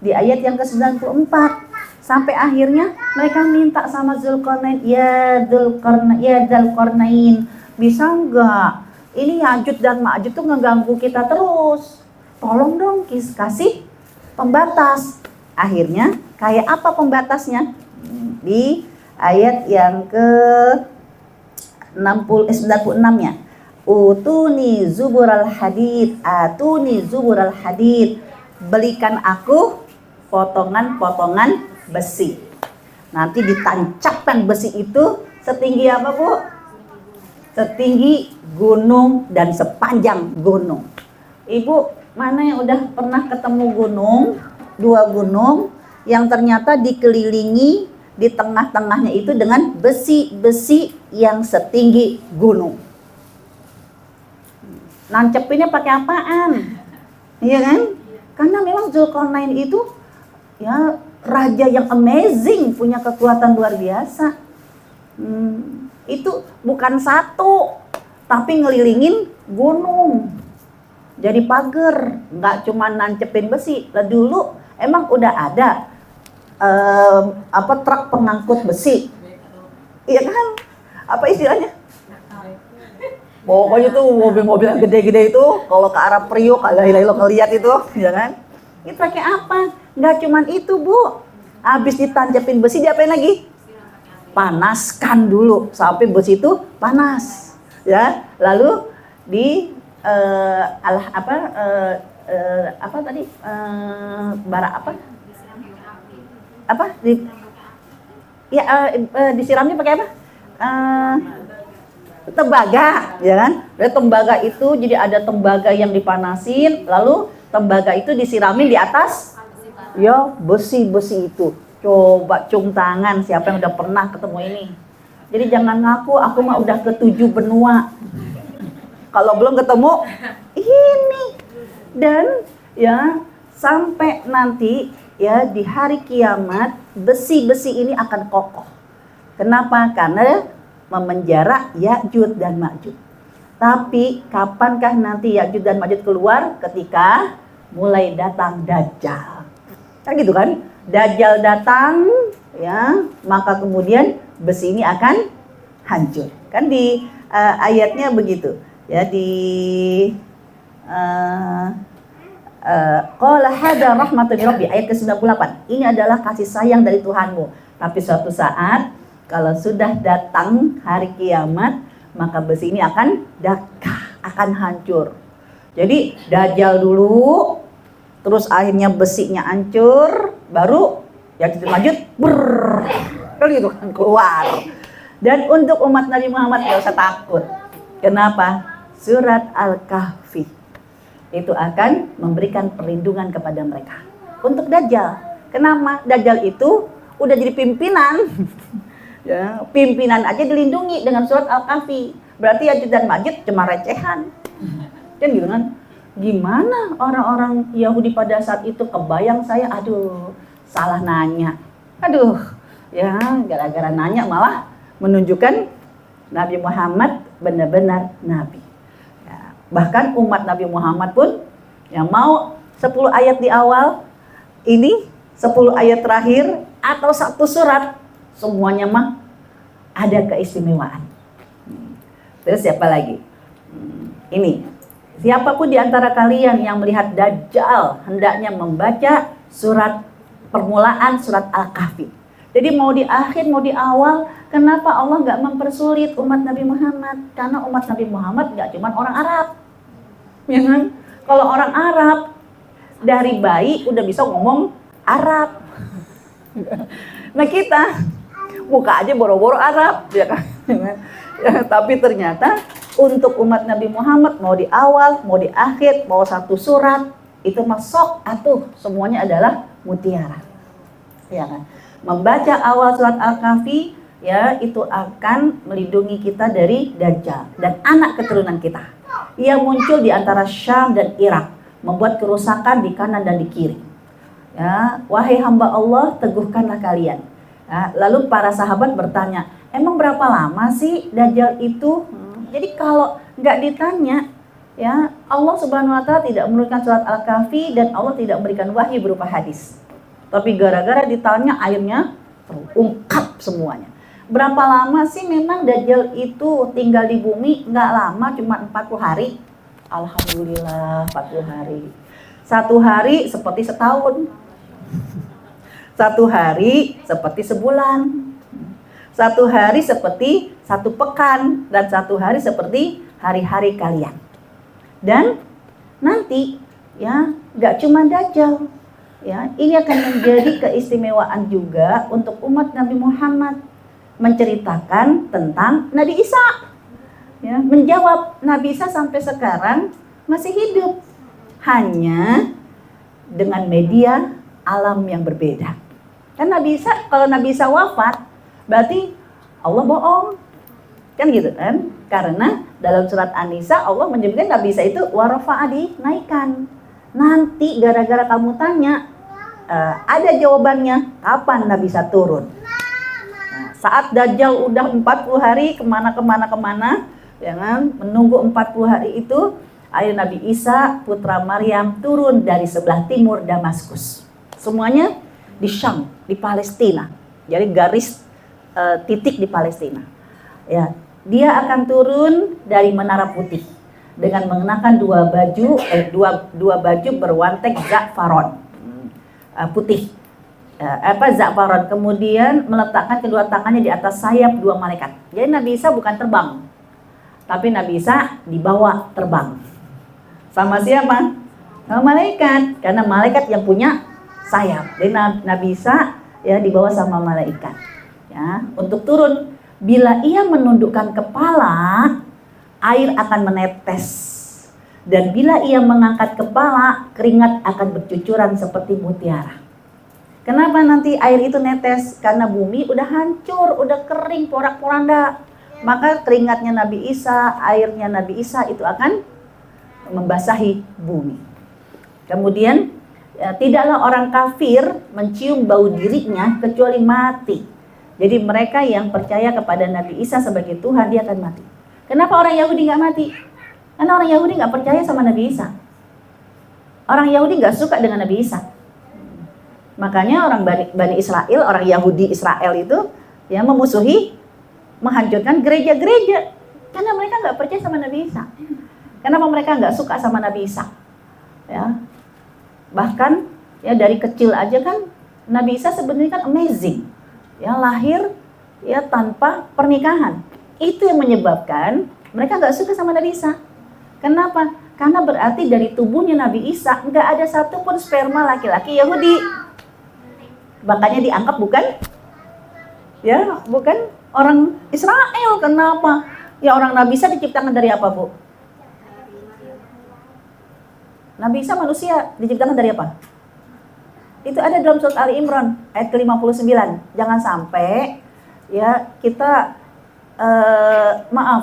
Di ayat yang ke-94 sampai akhirnya mereka minta sama Zulkarnain, ya Zulkarnain, bisa nggak? Ini Ya'juj dan Ma'juj tuh ngeganggu kita terus. Tolong dong kasih pembatas. Akhirnya kayak apa pembatasnya? Di ayat yang ke-96-nya. Utuni zubural hadid, atuni zubural hadid. Belikan aku potongan-potongan besi. Nanti ditancapkan besi itu setinggi apa, Bu? Setinggi gunung dan sepanjang gunung. Ibu mana yang udah pernah ketemu gunung, 2 gunung yang ternyata dikelilingi di tengah-tengahnya itu dengan besi-besi yang setinggi gunung. nancepinnya pakai apaan? Iya kan? Karena memang Zulkarnain itu ya raja yang amazing, punya kekuatan luar biasa. Itu bukan satu, tapi ngelilingin gunung. Jadi pagar, nggak cuma nancepin besi. Lah dulu emang udah ada truk pengangkut besi. Iya kan? Apa istilahnya? Pokoknya tuh mobil-mobil yang gede-gede itu kalau ke arah Priok, lo ngeliat itu, ya kan? Itu pakai apa? Nggak cuman itu, Bu. Habis ditancapin besi diapain lagi? Panaskan dulu sampai besi itu panas, ya. Lalu di disiramnya pakai apa? Tembaga, ya kan? Dari tembaga itu jadi ada tembaga yang dipanasin, lalu tembaga itu disiramin di atas ya besi-besi itu. Coba cium tangan siapa yang udah pernah ketemu ini. Jadi jangan ngaku aku mah udah ke 7 benua. Kalau belum ketemu ini. Dan ya sampai nanti ya di hari kiamat besi-besi ini akan kokoh. Kenapa? Karena memenjara Ya'juj dan Ma'juj. Tapi kapankah nanti Ya'juj dan Ma'juj keluar? Ketika mulai datang Dajjal. Kan gitu kan? Dajjal datang, ya, maka kemudian besi ini akan hancur. Kan di ayatnya begitu. Ya di qala hadza rahmatun min rabbi, ayat ke-98. Ini adalah kasih sayang dari Tuhanmu. Tapi suatu saat kalau sudah datang hari kiamat, maka besi ini akan dakah, akan hancur. Jadi Dajjal dulu, terus akhirnya besinya hancur, baru Ya'juj Ma'juj kan gitu kan keluar. Dan untuk umat Nabi Muhammad gak usah takut. Kenapa? Surat Al-Kahfi itu akan memberikan perlindungan kepada mereka. Untuk Dajjal, kenapa? Dajjal itu udah jadi pimpinan. Ya, pimpinan aja dilindungi dengan surat Al-Kahfi. Berarti Ya'juj dan Ma'juj cuma recehan. Kan gitu kan? Gimana orang-orang Yahudi pada saat itu kebayang saya, aduh, salah nanya. Aduh, ya gara-gara nanya malah menunjukkan Nabi Muhammad benar-benar Nabi. Ya, bahkan umat Nabi Muhammad pun yang mau 10 ayat di awal, ini 10 ayat terakhir atau satu surat, semuanya mah ada keistimewaan. Terus siapa lagi? Ini, siapapun di antara kalian yang melihat Dajjal hendaknya membaca surat permulaan surat Al-Kahfi. Jadi mau di akhir mau di awal, kenapa Allah nggak mempersulit umat Nabi Muhammad? Karena umat Nabi Muhammad nggak cuma orang Arab, ya kan? Kalau orang Arab dari bayi udah bisa ngomong Arab. Nah kita buka aja boro-boro Arab, ya kan? Ya, tapi ternyata untuk umat Nabi Muhammad mau di awal, mau di akhir, mau satu surat, itu masuk atuh semuanya adalah mutiara. Ya kan? Membaca awal surat Al-Kahfi ya itu akan melindungi kita dari Dajjal dan anak keturunan kita. Ia muncul di antara Syam dan Irak, membuat kerusakan di kanan dan di kiri. Ya, wahai hamba Allah, teguhkanlah kalian. Ya, lalu para sahabat bertanya, emang berapa lama sih Dajjal itu? Jadi kalau nggak ditanya, ya Allah Subhanahu Wa Taala tidak menurunkan surat Al-Kahfi dan Allah tidak memberikan wahyu berupa hadis. Tapi gara-gara ditanya, akhirnya terungkap semuanya. Berapa lama sih memang Dajjal itu tinggal di bumi? Nggak lama, cuma 40 hari. Alhamdulillah 40 hari. Satu hari seperti setahun. Satu hari seperti sebulan. Satu hari seperti satu pekan. Dan satu hari seperti hari-hari kalian. Dan nanti ya nggak cuma Dajjal. Ya, ini akan menjadi keistimewaan juga untuk umat Nabi Muhammad, menceritakan tentang Nabi Isa. Ya, menjawab Nabi Isa sampai sekarang masih hidup, hanya dengan media alam yang berbeda. Kan Nabi Isa, kalau Nabi Isa wafat, berarti Allah bohong. Kan gitu kan? Karena dalam surat An-Nisa Allah menyebutkan Nabi Isa itu warafa'a, dinaikkan. Nanti gara-gara kamu tanya, ada jawabannya kapan Nabi Isa turun. Nah, saat Dajjal udah 40 hari kemana, ya kan? Menunggu 40 hari itu, akhirnya Nabi Isa putra Maryam turun dari sebelah timur Damaskus. Semuanya di Syam, di Palestina. Jadi garis titik di Palestina. Ya, dia akan turun dari Menara Putih dengan mengenakan dua baju berwantek za'faron, putih, za'faron. Kemudian meletakkan kedua tangannya di atas sayap dua malaikat. Jadi Nabi Isa bukan terbang, tapi Nabi Isa dibawa terbang. Sama siapa? Sama malaikat, karena malaikat yang punya sayap. Jadi Nabi Isa ya dibawa sama malaikat. Ya, untuk turun, bila ia menundukkan kepala, air akan menetes. Dan bila ia mengangkat kepala, keringat akan bercucuran seperti mutiara. Kenapa nanti air itu netes? Karena bumi udah hancur, udah kering, porak-poranda. Maka keringatnya Nabi Isa, airnya Nabi Isa itu akan membasahi bumi. Kemudian, ya, tidaklah orang kafir mencium bau dirinya kecuali mati. Jadi mereka yang percaya kepada Nabi Isa sebagai Tuhan, dia akan mati. Kenapa orang Yahudi nggak mati? Karena orang Yahudi nggak percaya sama Nabi Isa. Orang Yahudi nggak suka dengan Nabi Isa. Makanya orang Bani Israel, orang Yahudi Israel itu ya memusuhi, menghancurkan gereja-gereja. Karena mereka nggak percaya sama Nabi Isa. Kenapa mereka nggak suka sama Nabi Isa? Ya, bahkan ya dari kecil aja kan Nabi Isa sebenarnya kan amazing. Ya, lahir ya tanpa pernikahan. Itu yang menyebabkan mereka nggak suka sama Nabi Isa. Kenapa? Karena berarti dari tubuhnya Nabi Isa nggak ada satupun sperma laki-laki Yahudi. Makanya dianggap bukan orang Israel. Kenapa? Ya, orang Nabi Isa diciptakan dari apa, Bu? Nabi Isa manusia diciptakan dari apa? Itu ada dalam surat Ali Imran ayat ke-59. Jangan sampai ya kita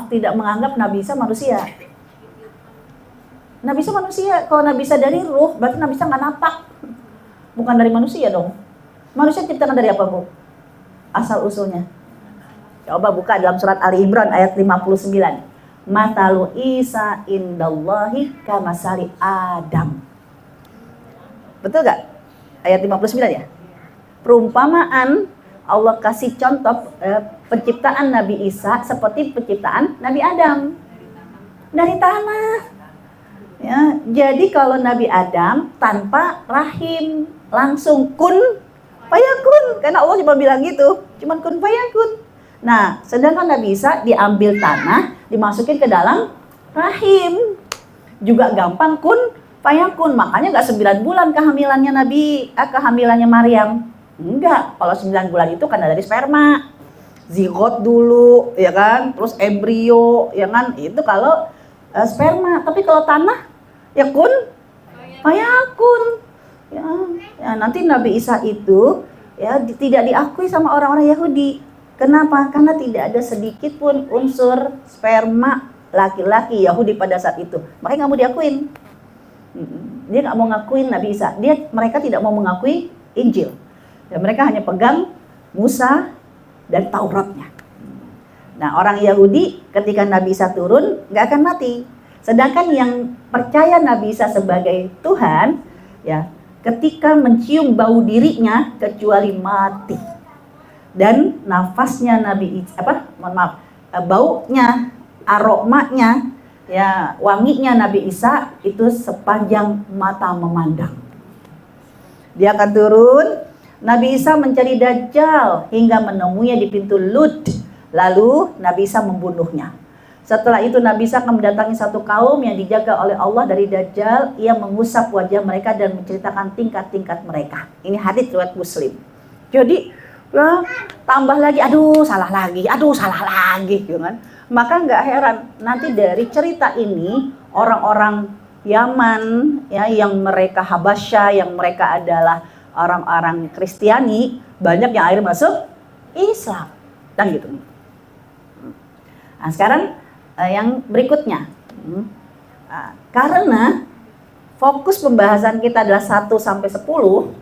tidak menganggap Nabi Isa manusia. Nabi Isa manusia. Kalau Nabi Isa dari ruh, berarti Nabi Isa nggak napak. Bukan dari manusia dong. Manusia diciptakan dari apa, Bu? Asal usulnya. Coba buka dalam surat Ali Imran ayat 59. Matalu Isa indallahi kamasali Adam. Betul gak? Ayat 59 ya. Perumpamaan Allah kasih contoh penciptaan Nabi Isa seperti penciptaan Nabi Adam dari tanah. Ya, jadi kalau Nabi Adam tanpa rahim, langsung kun fayakun. Karena Allah cuma bilang gitu, cuma kun fayakun. Nah, sedangkan Nabi Isa diambil tanah, dimasukin ke dalam rahim. Juga gampang kun fayakun. Makanya nggak 9 bulan kehamilannya Maryam. Enggak, kalau 9 bulan itu karena dari sperma. Zigot dulu, ya kan? Terus embrio, ya kan? Itu kalau sperma. Tapi kalau tanah, ya kun fayakun. Ya, nanti Nabi Isa itu ya tidak diakui sama orang-orang Yahudi. Kenapa? Karena tidak ada sedikit pun unsur sperma laki-laki Yahudi pada saat itu. Makanya nggak mau diakuin. Dia nggak mau ngakuin Nabi Isa. Mereka tidak mau mengakui Injil. Dan mereka hanya pegang Musa dan Tauratnya. Nah, orang Yahudi ketika Nabi Isa turun nggak akan mati. Sedangkan yang percaya Nabi Isa sebagai Tuhan, ya ketika mencium bau dirinya kecuali mati. Dan nafasnya Nabi Isa, baunya, aromanya, ya wanginya Nabi Isa itu sepanjang mata memandang. Dia akan turun. Nabi Isa mencari Dajjal hingga menemuinya di pintu Lud. Lalu Nabi Isa membunuhnya. Setelah itu Nabi Isa akan mendatangi satu kaum yang dijaga oleh Allah dari Dajjal. Ia mengusap wajah mereka dan menceritakan tingkat-tingkat mereka. Ini hadits riwayat Muslim. Jadi tambah lagi, aduh salah lagi, gitu kan. Maka nggak heran nanti dari cerita ini orang-orang Yaman ya yang mereka Habasyah, yang mereka adalah orang-orang Kristiani, banyak yang akhirnya masuk Islam dan gitu. Nah, sekarang yang berikutnya. Karena fokus pembahasan kita adalah 1 sampai 10,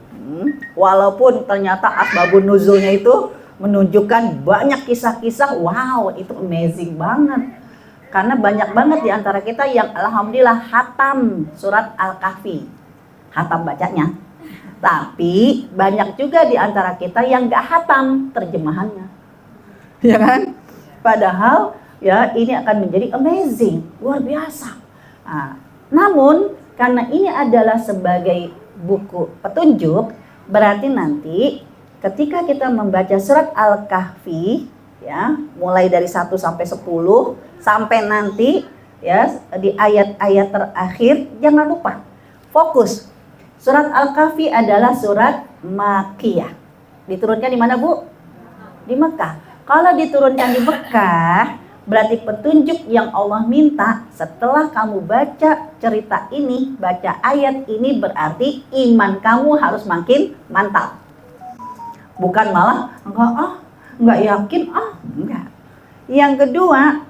walaupun ternyata asbabun nuzulnya itu menunjukkan banyak kisah-kisah, wow, itu amazing banget. Karena banyak banget di antara kita yang alhamdulillah hatam surat Al-Kahfi. Hatam bacanya. Tapi banyak juga di antara kita yang gak hatam terjemahannya. Ya kan? Padahal ya ini akan menjadi amazing, luar biasa. Nah, namun karena ini adalah sebagai buku petunjuk, berarti nanti ketika kita membaca surat Al-Kahfi ya, mulai dari 1 sampai 10 sampai nanti ya di ayat-ayat terakhir, jangan lupa fokus. Surat Al-Kahfi adalah surat Makkiyah. Diturunkan di mana, Bu? Di Mekah. Kalau diturunkan di Mekah, berarti petunjuk yang Allah minta setelah kamu baca cerita ini, baca ayat ini, berarti iman kamu harus makin mantap. Bukan malah enggak yakin, enggak. Yang kedua,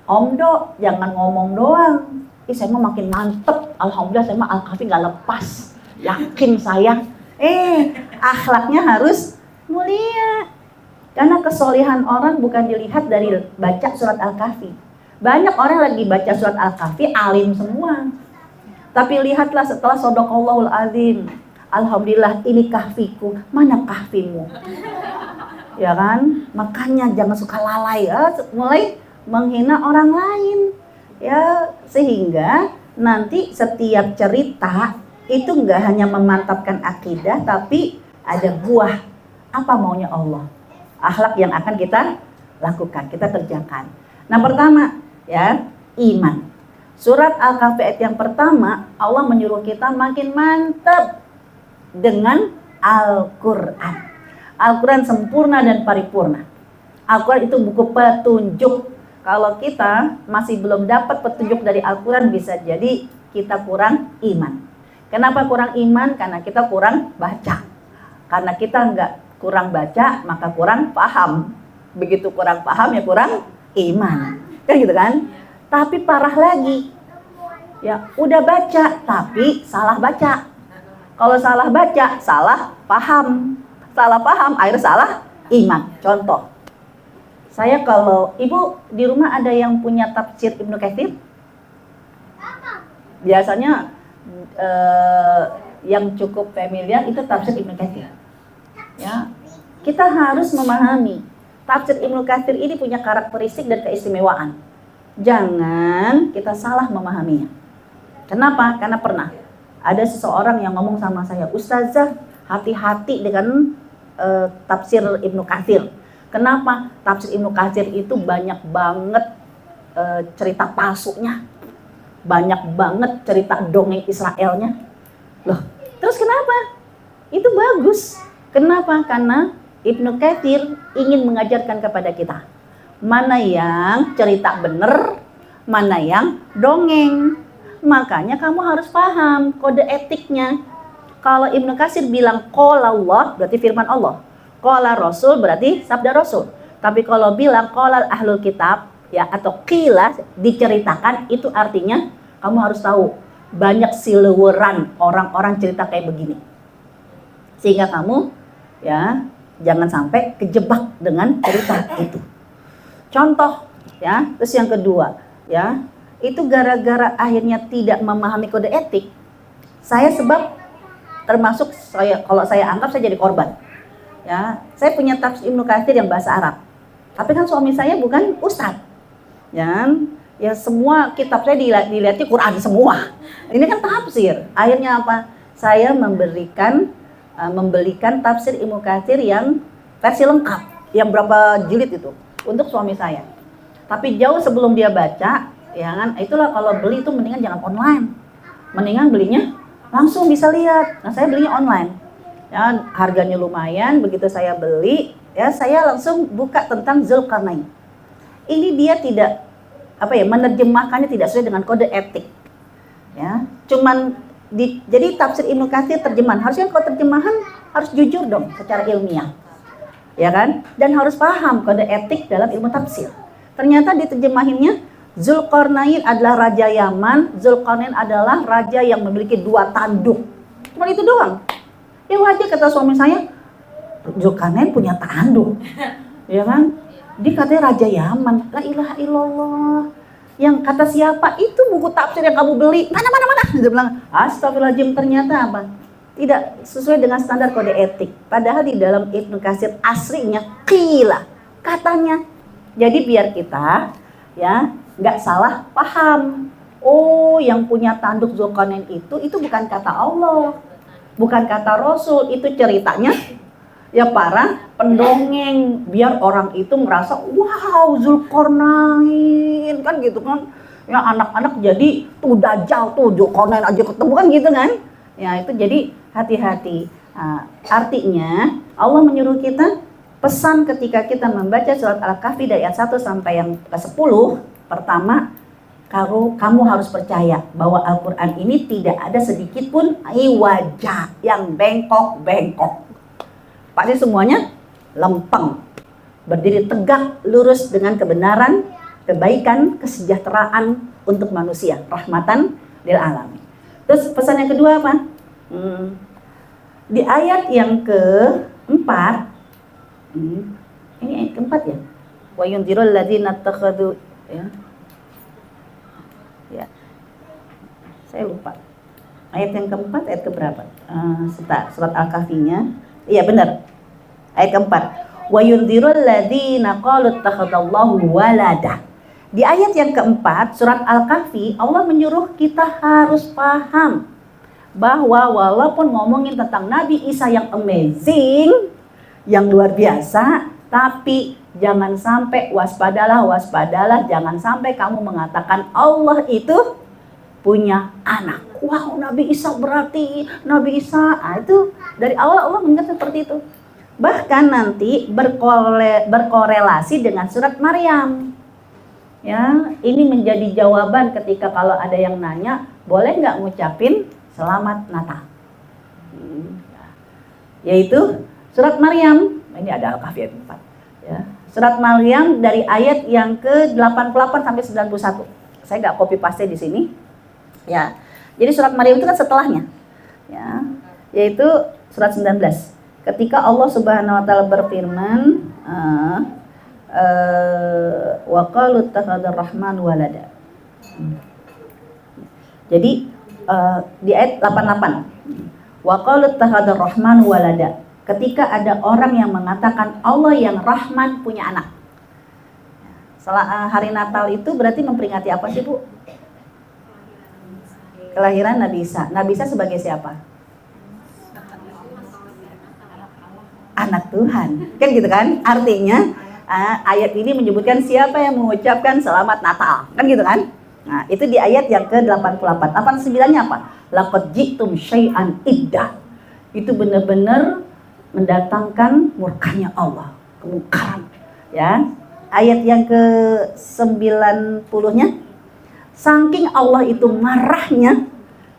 Om Do, jangan ngomong doang. Saya mau makin mantep, alhamdulillah saya mah Al-Kahfi nggak lepas. Yakin saya, akhlaknya harus mulia. Karena kesolehan orang bukan dilihat dari baca surat Al-Kahfi. Banyak orang lagi baca surat Al-Kahfi alim semua. Tapi lihatlah setelah Shadaqallahul Azim, alhamdulillah ini kahfiku, mana kahfimu? Ya kan? Makanya jangan suka lalai, mulai menghina orang lain. Ya, sehingga nanti setiap cerita itu enggak hanya memantapkan akidah, tapi ada buah apa maunya Allah, akhlak yang akan kita lakukan, kita kerjakan. Nah, pertama ya, iman. Surat Al-Kahfi ayat yang pertama, Allah menyuruh kita makin mantap dengan Al-Quran. Al-Quran sempurna dan paripurna. Al-Quran itu buku petunjuk. Kalau kita masih belum dapat petunjuk dari Al-Quran, bisa jadi kita kurang iman. Kenapa kurang iman? Karena kita kurang baca. Karena kita kurang baca, maka kurang paham. Begitu kurang paham ya kurang iman. Kan gitu kan? Tapi parah lagi. Ya, udah baca tapi salah baca. Kalau salah baca, salah paham. Salah paham, akhirnya salah iman. Contoh. Saya kalau ibu di rumah ada yang punya tafsir Ibnu Katsir? Biasanya yang cukup familiar itu tafsir Ibnu Katsir. Ya, kita harus memahami tafsir Ibnu Katsir ini punya karakteristik dan keistimewaan. Jangan kita salah memahaminya. Kenapa? Karena pernah ada seseorang yang ngomong sama saya, Ustazah, hati-hati dengan tafsir Ibnu Katsir. Kenapa? Tafsir Ibnu Katsir itu banyak banget cerita palsunya. Banyak banget cerita dongeng Israelnya. Loh, terus kenapa? Itu bagus. Kenapa? Karena Ibnu Katsir ingin mengajarkan kepada kita mana yang cerita benar, mana yang dongeng. Makanya kamu harus paham kode etiknya. Kalau Ibnu Katsir bilang qala Allah, berarti firman Allah. Qala Rasul berarti sabda Rasul. Tapi kalau bilang qala ahlul kitab ya, atau qila diceritakan, itu artinya kamu harus tahu banyak siluweran orang-orang cerita kayak begini. Sehingga kamu ya jangan sampai kejebak dengan cerita itu. Contoh ya, terus yang kedua ya, itu gara-gara akhirnya tidak memahami kode etik. Saya sebab termasuk kalau saya anggap saya jadi korban. Ya, saya punya tafsir Ibnu Katsir yang bahasa Arab. Tapi kan suami saya bukan ustadz. Ya semua kitab saya dilihatnya Quran semua. Ini kan tafsir. Akhirnya apa? Saya membelikan tafsir Ibnu Katsir yang versi lengkap, yang berapa jilid itu untuk suami saya. Tapi jauh sebelum dia baca, ya kan? Itulah kalau beli itu mendingan jangan online. Mendingan belinya langsung bisa lihat. Nah, saya belinya online. Ya, harganya lumayan. Begitu saya beli, ya saya langsung buka tentang Zulkarnain. Ini dia tidak menerjemahkannya tidak sesuai dengan kode etik. Ya, cuman jadi tafsir Ibnu Katsir terjemahan. Harusnya kalau terjemahan harus jujur dong secara ilmiah. Ya kan? Dan harus paham kode etik dalam ilmu tafsir. Ternyata diterjemahinnya Zulkarnain adalah raja Yaman, Zulkarnain adalah raja yang memiliki 2 tanduk. Cuma itu doang. Ya wajar kata suami saya, Zulkarnain punya tanduk. Ya kan? Dia katanya raja Yaman. La ilaha illallah. Yang kata siapa? Itu buku tafsir yang kamu beli. Mana. Dia bilang, astagfirullahaladzim, ternyata apa? Tidak sesuai dengan standar kode etik. Padahal di dalam Ibnu Katsir aslinya qila, katanya. Jadi biar kita ya nggak salah paham. Oh, yang punya tanduk Zulkarnain itu bukan kata Allah, bukan kata Rasul, itu ceritanya ya para pendongeng biar orang itu merasa wow Zulkarnain kan gitu kan. Ya anak-anak jadi tuh Dajjal tuh Zulkarnain aja ketemu kan gitu kan. Ya itu jadi hati-hati. Nah, artinya Allah menyuruh kita pesan ketika kita membaca surat Al-Kahfi dari ayat 1 sampai yang ke-10. Pertama, kamu harus percaya bahwa Al-Quran ini tidak ada sedikit pun iwaja yang bengkok-bengkok. Pasti semuanya lempeng, berdiri tegak lurus dengan kebenaran, kebaikan, kesejahteraan untuk manusia, rahmatan lil alamin. Terus pesan yang kedua apa? Di ayat yang keempat, ini ayat keempat ya, wa yunzirul ladzina takhadhu ya, saya lupa ayat yang keempat, ayat keberapa? Surat Al-Kahfinya, iya benar, ayat keempat. Wa yunzirul ladzina qalu takhadallahu walada. Di ayat yang keempat surat Al-Kahfi, Allah menyuruh kita harus paham bahwa walaupun ngomongin tentang Nabi Isa yang amazing, yang luar biasa, tapi jangan sampai waspadalah, jangan sampai kamu mengatakan Allah itu punya anak. Wow, Nabi Isa berarti Nabi Isa, itu dari awal Allah mengingatkan seperti itu. Bahkan nanti berkorelasi dengan surat Maryam. Ya, ini menjadi jawaban ketika kalau ada yang nanya, boleh nggak ngucapin selamat Natal? Yaitu surat Maryam. Ini ada Al-Kahfi ayat 4. Ya. Surat Maryam dari ayat yang ke-88 sampai 91. Saya nggak copy paste di sini. Ya. Jadi surat Maryam itu kan setelahnya. Ya. Yaitu surat 19. Ketika Allah Subhanahu wa taala berfirman, wa qalu ittakhadar rahman walada. Jadi di ayat 88. Wa qalu ittakhadar rahman walada. Ketika ada orang yang mengatakan Allah yang Rahman punya anak. Hari Natal itu berarti memperingati apa sih, Bu? Kelahiran Nabi Isa. Nabi Isa sebagai siapa? Anak Tuhan. Kan gitu kan? Artinya ayat ini menyebutkan siapa yang mengucapkan selamat Natal. Kan gitu kan? Nah, itu di ayat yang ke-88. 89-nya apa? Laqad ji'tum syai'an iddah. Itu benar-benar mendatangkan murkanya Allah, kemungkaran. Ya. Ayat yang ke-90-nya, saking Allah itu marahnya,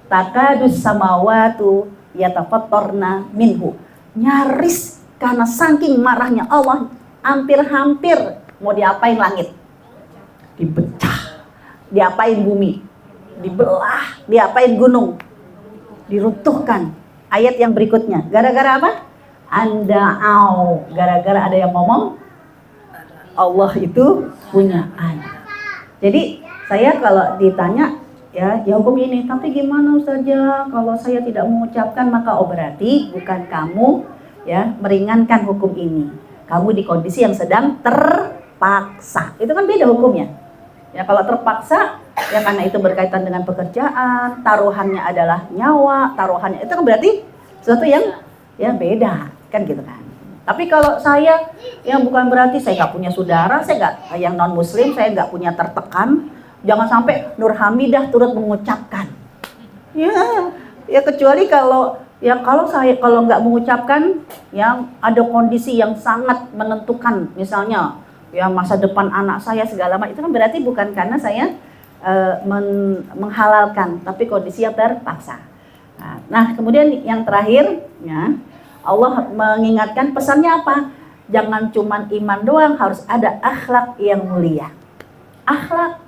takadus samawatu yatafattarna minhu. Nyaris karena saking marahnya Allah, hampir-hampir mau diapain langit? Dipecah. Diapain bumi? Dibelah. Diapain gunung? Diruntuhkan. Ayat yang berikutnya, gara-gara apa? Gara-gara ada yang ngomong Allah itu punya anak. Jadi saya kalau ditanya ya hukum ini, tapi gimana saja kalau saya tidak mengucapkan, maka berarti bukan kamu ya meringankan hukum ini. Kamu di kondisi yang sedang terpaksa. Itu kan beda hukumnya. Ya kalau terpaksa ya karena itu berkaitan dengan pekerjaan, taruhannya adalah nyawa, taruhannya itu kan berarti sesuatu yang ya beda. Kan gitu kan. Tapi kalau saya yang bukan berarti saya nggak punya saudara, saya nggak yang non muslim, saya nggak punya tertekan. Jangan sampai Nur Hamidah turut mengucapkan. Ya kecuali kalau saya nggak mengucapkan, yang ada kondisi yang sangat menentukan, misalnya ya masa depan anak saya segala macam, itu kan berarti bukan karena saya menghalalkan, tapi kondisi yang terpaksa. Nah kemudian yang terakhir ya. Allah mengingatkan pesannya apa? Jangan cuma iman doang, harus ada akhlak yang mulia. Akhlak.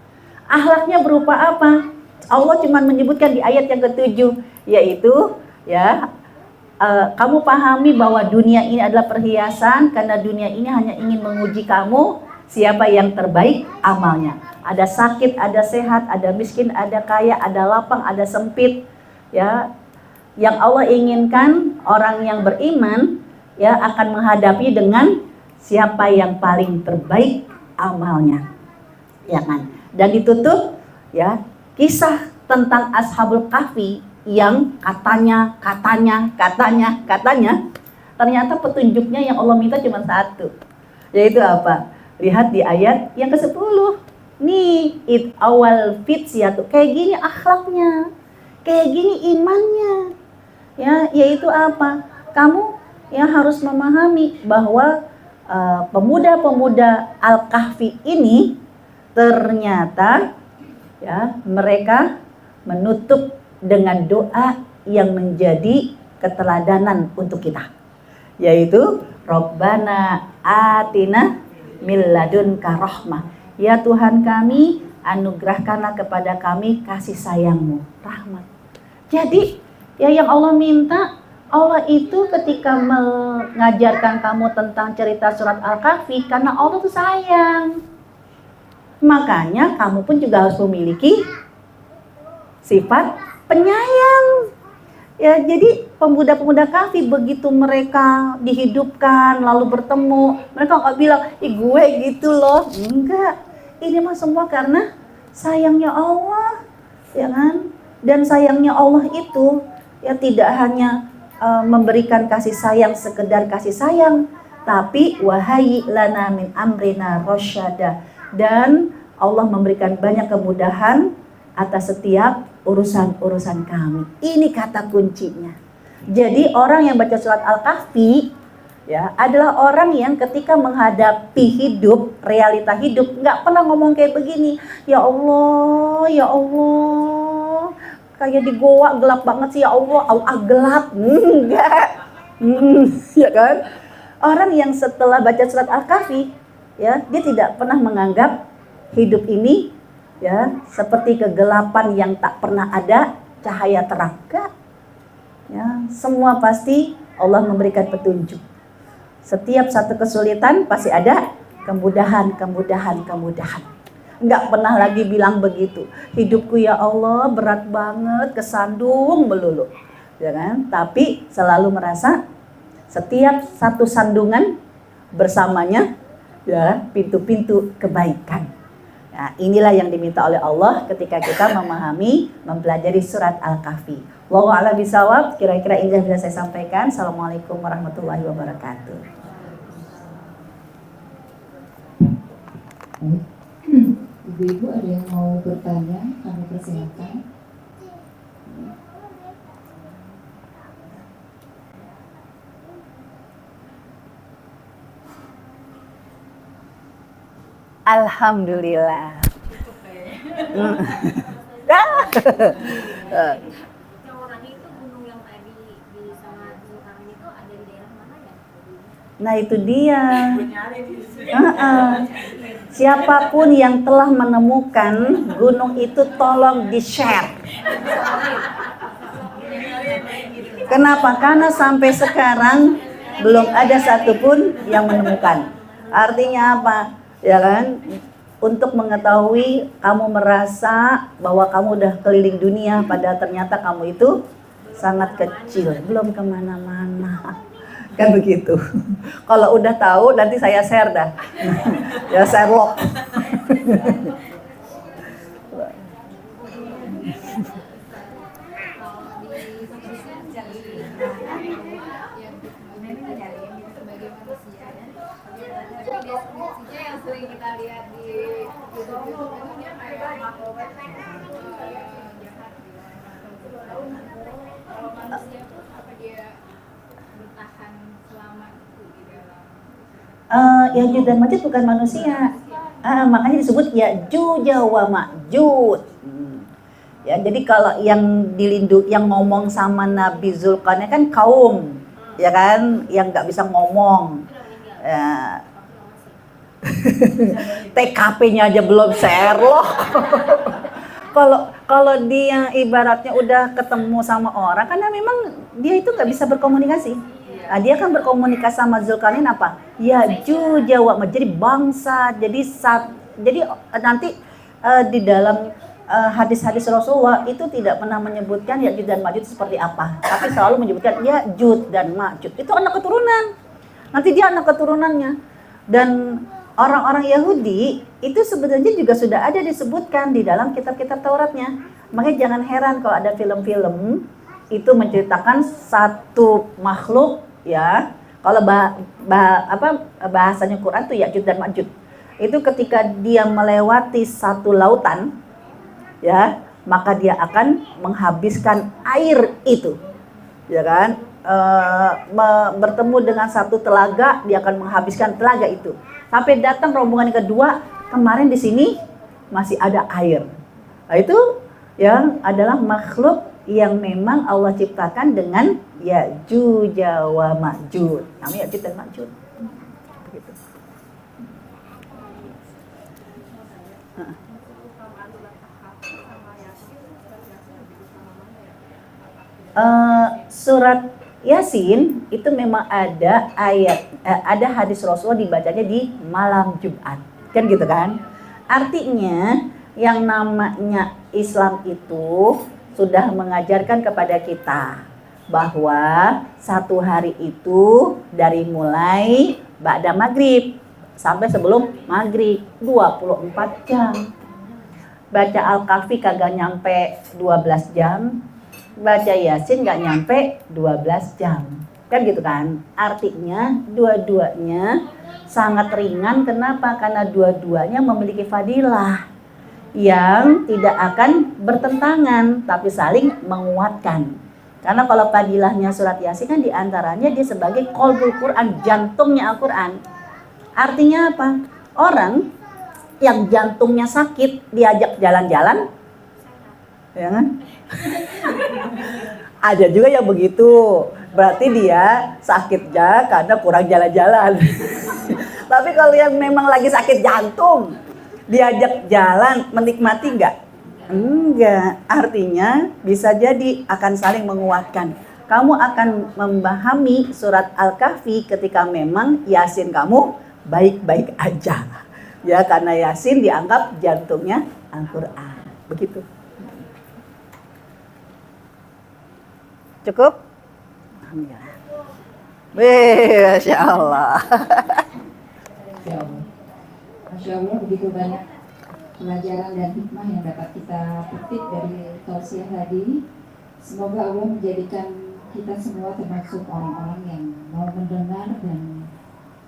Akhlaknya berupa apa? Allah cuma menyebutkan di ayat yang ke-7, yaitu ya kamu pahami bahwa dunia ini adalah perhiasan, karena dunia ini hanya ingin menguji kamu siapa yang terbaik amalnya. Ada sakit, ada sehat, ada miskin, ada kaya, ada lapang, ada sempit. Ya, yang Allah inginkan orang yang beriman ya akan menghadapi dengan siapa yang paling terbaik amalnya. Ya kan? Dan ditutup ya kisah tentang Ashabul Kahfi yang katanya ternyata petunjuknya yang Allah minta cuma satu, yaitu apa? Lihat di ayat yang ke-10. Nih, awal fityatu, kayak gini akhlaknya, kayak gini imannya. Ya, yaitu apa? Kamu yang harus memahami bahwa pemuda-pemuda Al-Kahfi ini ternyata ya mereka menutup dengan doa yang menjadi keteladanan untuk kita, yaitu Rabbana atina min ladunka rahmah. Ya Tuhan kami, anugerahkanlah kepada kami kasih sayang-Mu, rahmat. Jadi ya yang Allah minta, Allah itu ketika mengajarkan kamu tentang cerita surat Al-Kahfi, karena Allah tuh sayang. Makanya kamu pun juga harus memiliki sifat penyayang. Ya, jadi pemuda-pemuda Kahfi begitu mereka dihidupkan lalu bertemu, mereka nggak bilang, "Ih gue gitu loh." Enggak. Ini mah semua karena sayangnya Allah, ya kan? Dan sayangnya Allah itu ya tidak hanya memberikan kasih sayang sekedar kasih sayang, tapi wahai lana min amrina rasyada, dan Allah memberikan banyak kemudahan atas setiap urusan-urusan kami. Ini kata kuncinya. Jadi orang yang baca surat Al-Kahfi ya adalah orang yang ketika menghadapi hidup, realita hidup, nggak pernah ngomong kayak begini, ya Allah, kayak di goa gelap banget sih ya Allah, gelap. Enggak. Ya kan? Orang yang setelah baca surat Al-Kahfi ya, dia tidak pernah menganggap hidup ini ya seperti kegelapan yang tak pernah ada cahaya terang. Ya, semua pasti Allah memberikan petunjuk. Setiap satu kesulitan pasti ada kemudahan. Enggak pernah lagi bilang begitu, hidupku ya Allah berat banget, kesandung melulu, ya kan? Tapi selalu merasa setiap satu sandungan bersamanya ya pintu-pintu kebaikan. Nah, inilah yang diminta oleh Allah ketika kita memahami, mempelajari surat Al-Kahfi. Wallahu a'lam bishawab. Kira-kira ini yang bisa saya sampaikan. Assalamualaikum warahmatullahi wabarakatuh. Ibu-ibu ada yang mau bertanya? Kami persilakan. Alhamdulillah. Nah itu dia. Siapapun yang telah menemukan gunung itu tolong di-share. Kenapa? Karena sampai sekarang belum ada satupun yang menemukan. Artinya apa? Ya kan? Untuk mengetahui kamu merasa bahwa kamu udah keliling dunia, padahal ternyata kamu itu sangat kecil, belum kemana-mana. Kan begitu. Kalau udah tahu nanti saya share dah. Ya Sherlock. Yang sering kita lihat di YouTube itu dia kayak makhluk jahat. Kalau manusia tuh apa dia bertahan selama itu di dalam? Ya'juj dan Ma'juj bukan manusia. Makanya disebut Ya'juj wa Ma'juj. Ya, jadi kalau yang yang ngomong sama Nabi Zulkarnain kan kaum, ya kan, yang nggak bisa ngomong. TKP-nya aja belum Sherlock. Kalau dia ibaratnya udah ketemu sama orang, karena memang dia itu nggak bisa berkomunikasi. Nah, dia kan berkomunikasi sama Zulkarnain apa? Ya'juj wa Ma'juj, jadi bangsa, jadi nanti di dalam hadis-hadis Rasulullah itu tidak pernah menyebutkan Ya'juj dan Ma'juj seperti apa, tapi selalu menyebutkan Ya'juj dan Ma'juj. Itu anak keturunan. Nanti dia anak keturunannya. Dan orang-orang Yahudi itu sebenarnya juga sudah ada disebutkan di dalam kitab-kitab Tauratnya. Makanya jangan heran kalau ada film-film itu menceritakan satu makhluk, ya. Kalau bahasanya Quran tuh Ya'juj dan Ma'juj. Itu ketika dia melewati satu lautan, ya, maka dia akan menghabiskan air itu, ya kan? Bertemu dengan satu telaga, dia akan menghabiskan telaga itu. Sampai datang rombongan yang kedua, kemarin di sini masih ada air. Nah, itu yang adalah makhluk yang memang Allah ciptakan dengan Ya'juj wa Ma'juj. Namanya Ya'juj dan Ma'juj. Begitu. Surat Yasin itu memang ada ada hadis Rasulullah dibacanya di malam Jumat, kan gitu kan? Artinya yang namanya Islam itu sudah mengajarkan kepada kita bahwa satu hari itu dari mulai ba'da maghrib sampai sebelum maghrib 24 jam. Baca Al-Kahfi kagak nyampe 12 jam. Baca Yasin nggak nyampe 12 jam, kan gitu kan? Artinya dua-duanya sangat ringan. Kenapa? Karena dua-duanya memiliki fadilah yang tidak akan bertentangan, tapi saling menguatkan. Karena kalau fadilahnya surat Yasin kan diantaranya dia sebagai qalbul Quran, jantungnya Al-Quran. Artinya apa? Orang yang jantungnya sakit diajak jalan-jalan, ya kan? Ada juga yang begitu, berarti dia sakitnya karena kurang jalan-jalan. Tapi kalau yang memang lagi sakit jantung, diajak jalan, menikmati enggak? Enggak, artinya bisa jadi akan saling menguatkan. Kamu akan memahami surat Al-Kahfi ketika memang Yasin kamu baik-baik aja. Ya, karena Yasin dianggap jantungnya Al-Quran. Begitu. Cukup? Alhamdulillah. Masya Allah. Masya Allah, begitu banyak pelajaran dan hikmah yang dapat kita petik dari tausiah tadi. Semoga Allah menjadikan kita semua termasuk orang-orang yang mau mendengar dan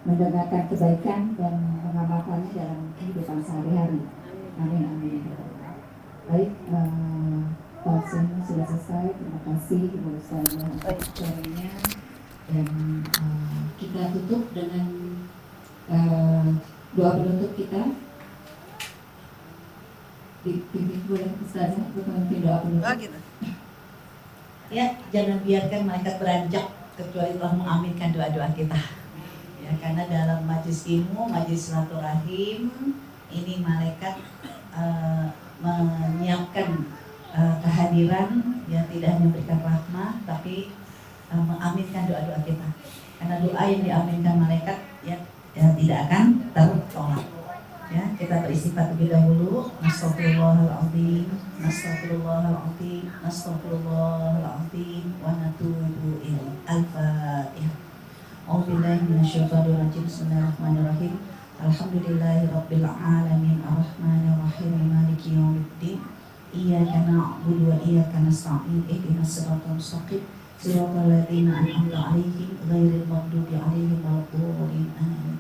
mendengarkan kebaikan dan mengamalkannya dalam kehidupan sehari-hari. Amin, amin. Baik, tausiahnya sudah selesai. Terima kasih Ibu Ustazah untuk sharingnya. Dan kita tutup dengan doa penutup kita. Dipimpin boleh Ustazah untuk memimpin doa penutup. Gitu. Ya, jangan biarkan malaikat beranjak kecuali telah mengaminkan doa-doa kita. Ya, karena dalam majlis ilmu, majlis silaturahim, ini malaikat menyiapkan kehadiran yang tidak hanya memberikan rahmah, tapi mengaminkan doa-doa kita. Karena doa yang diaminkan malaikat ya tidak akan tertolak. Ya, kita beristighfar terlebih dahulu. Astagfirullahaladzim, astagfirullahaladzim, astagfirullahaladzim, wa natubu ilaihi. Al-Fatihah. A'udzubillahi minasyaitonirrajim. Bismillahirrahmanirrahim. Alhamdulillahirabbil alamin, arrahmanirrahim, maliki yaumiddin. Iyyaka na'budu wa iyyaka nasta'in. Ihdinas siratal mustaqim. Siratal ladzina an'amta 'alaihim ghairil maghdubi 'alaihim waladdallin. Amin.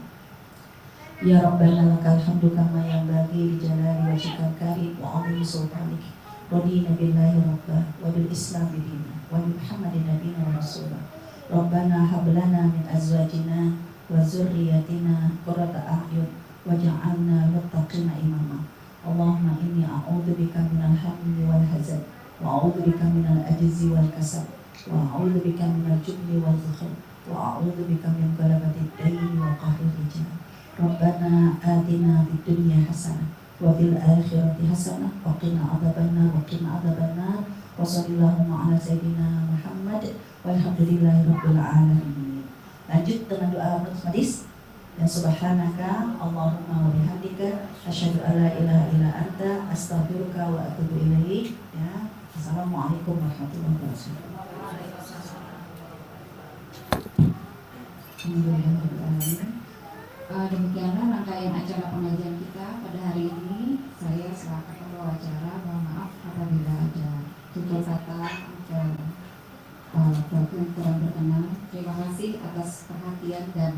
Ya Rabbana lakal hamdu kama yanbaghi li jalali wajhikal karim wa 'azimi sultanik. Radina billahi rabbah wa bil islam dinan wa bi Muhammadin nabiyina wa rasulah. Rabbana hab lana min azwajina wa dzurriyyatina qurrata a'yun waj'alna muttaqina imama. Allahumma inni a'udzubika minal hammi wal hazan wa a'udzubika minal ajzi wal kasal wa a'udzubika minal jubni wal bukhl wa a'udzubika min ghalabati ad-dayn wa qahri rijal. Rabbana atina fid dunya hasanah wa fil akhirati hasanah wa qina adzabannar wa sallallahu ala sayyidina Muhammad walhamdulillahi rabbil alamin. Lanjut dengan doa penutup hadis. Dan subhanaka Allahumma wa bihamdika asyhadu an la ilaha illa anta astaghfiruka wa atubu ilaik. Ya. Assalamualaikum warahmatullahi wabarakatuh. Demikianlah rangkaian acara pengajian kita pada hari ini. Saya selaku pembawa acara mohon maaf apabila ada tutur kata atau yang kurang berkenan. Terima kasih atas perhatian dan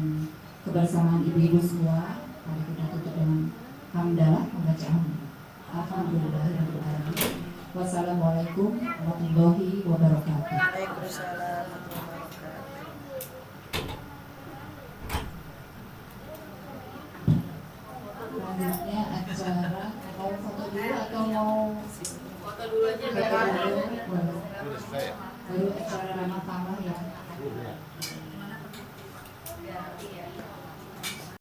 kebersamaan ibu-ibu semua. Mari kita tutup dengan hamdalah, membaca alhamdulillahirabbil alamin. Wassalamualaikum warahmatullahi wabarakatuh. Waalaikumsalam. Selanjutnya acara mau foto dulu atau mau Foto dulu aja biar baru acara ramah tamah ya.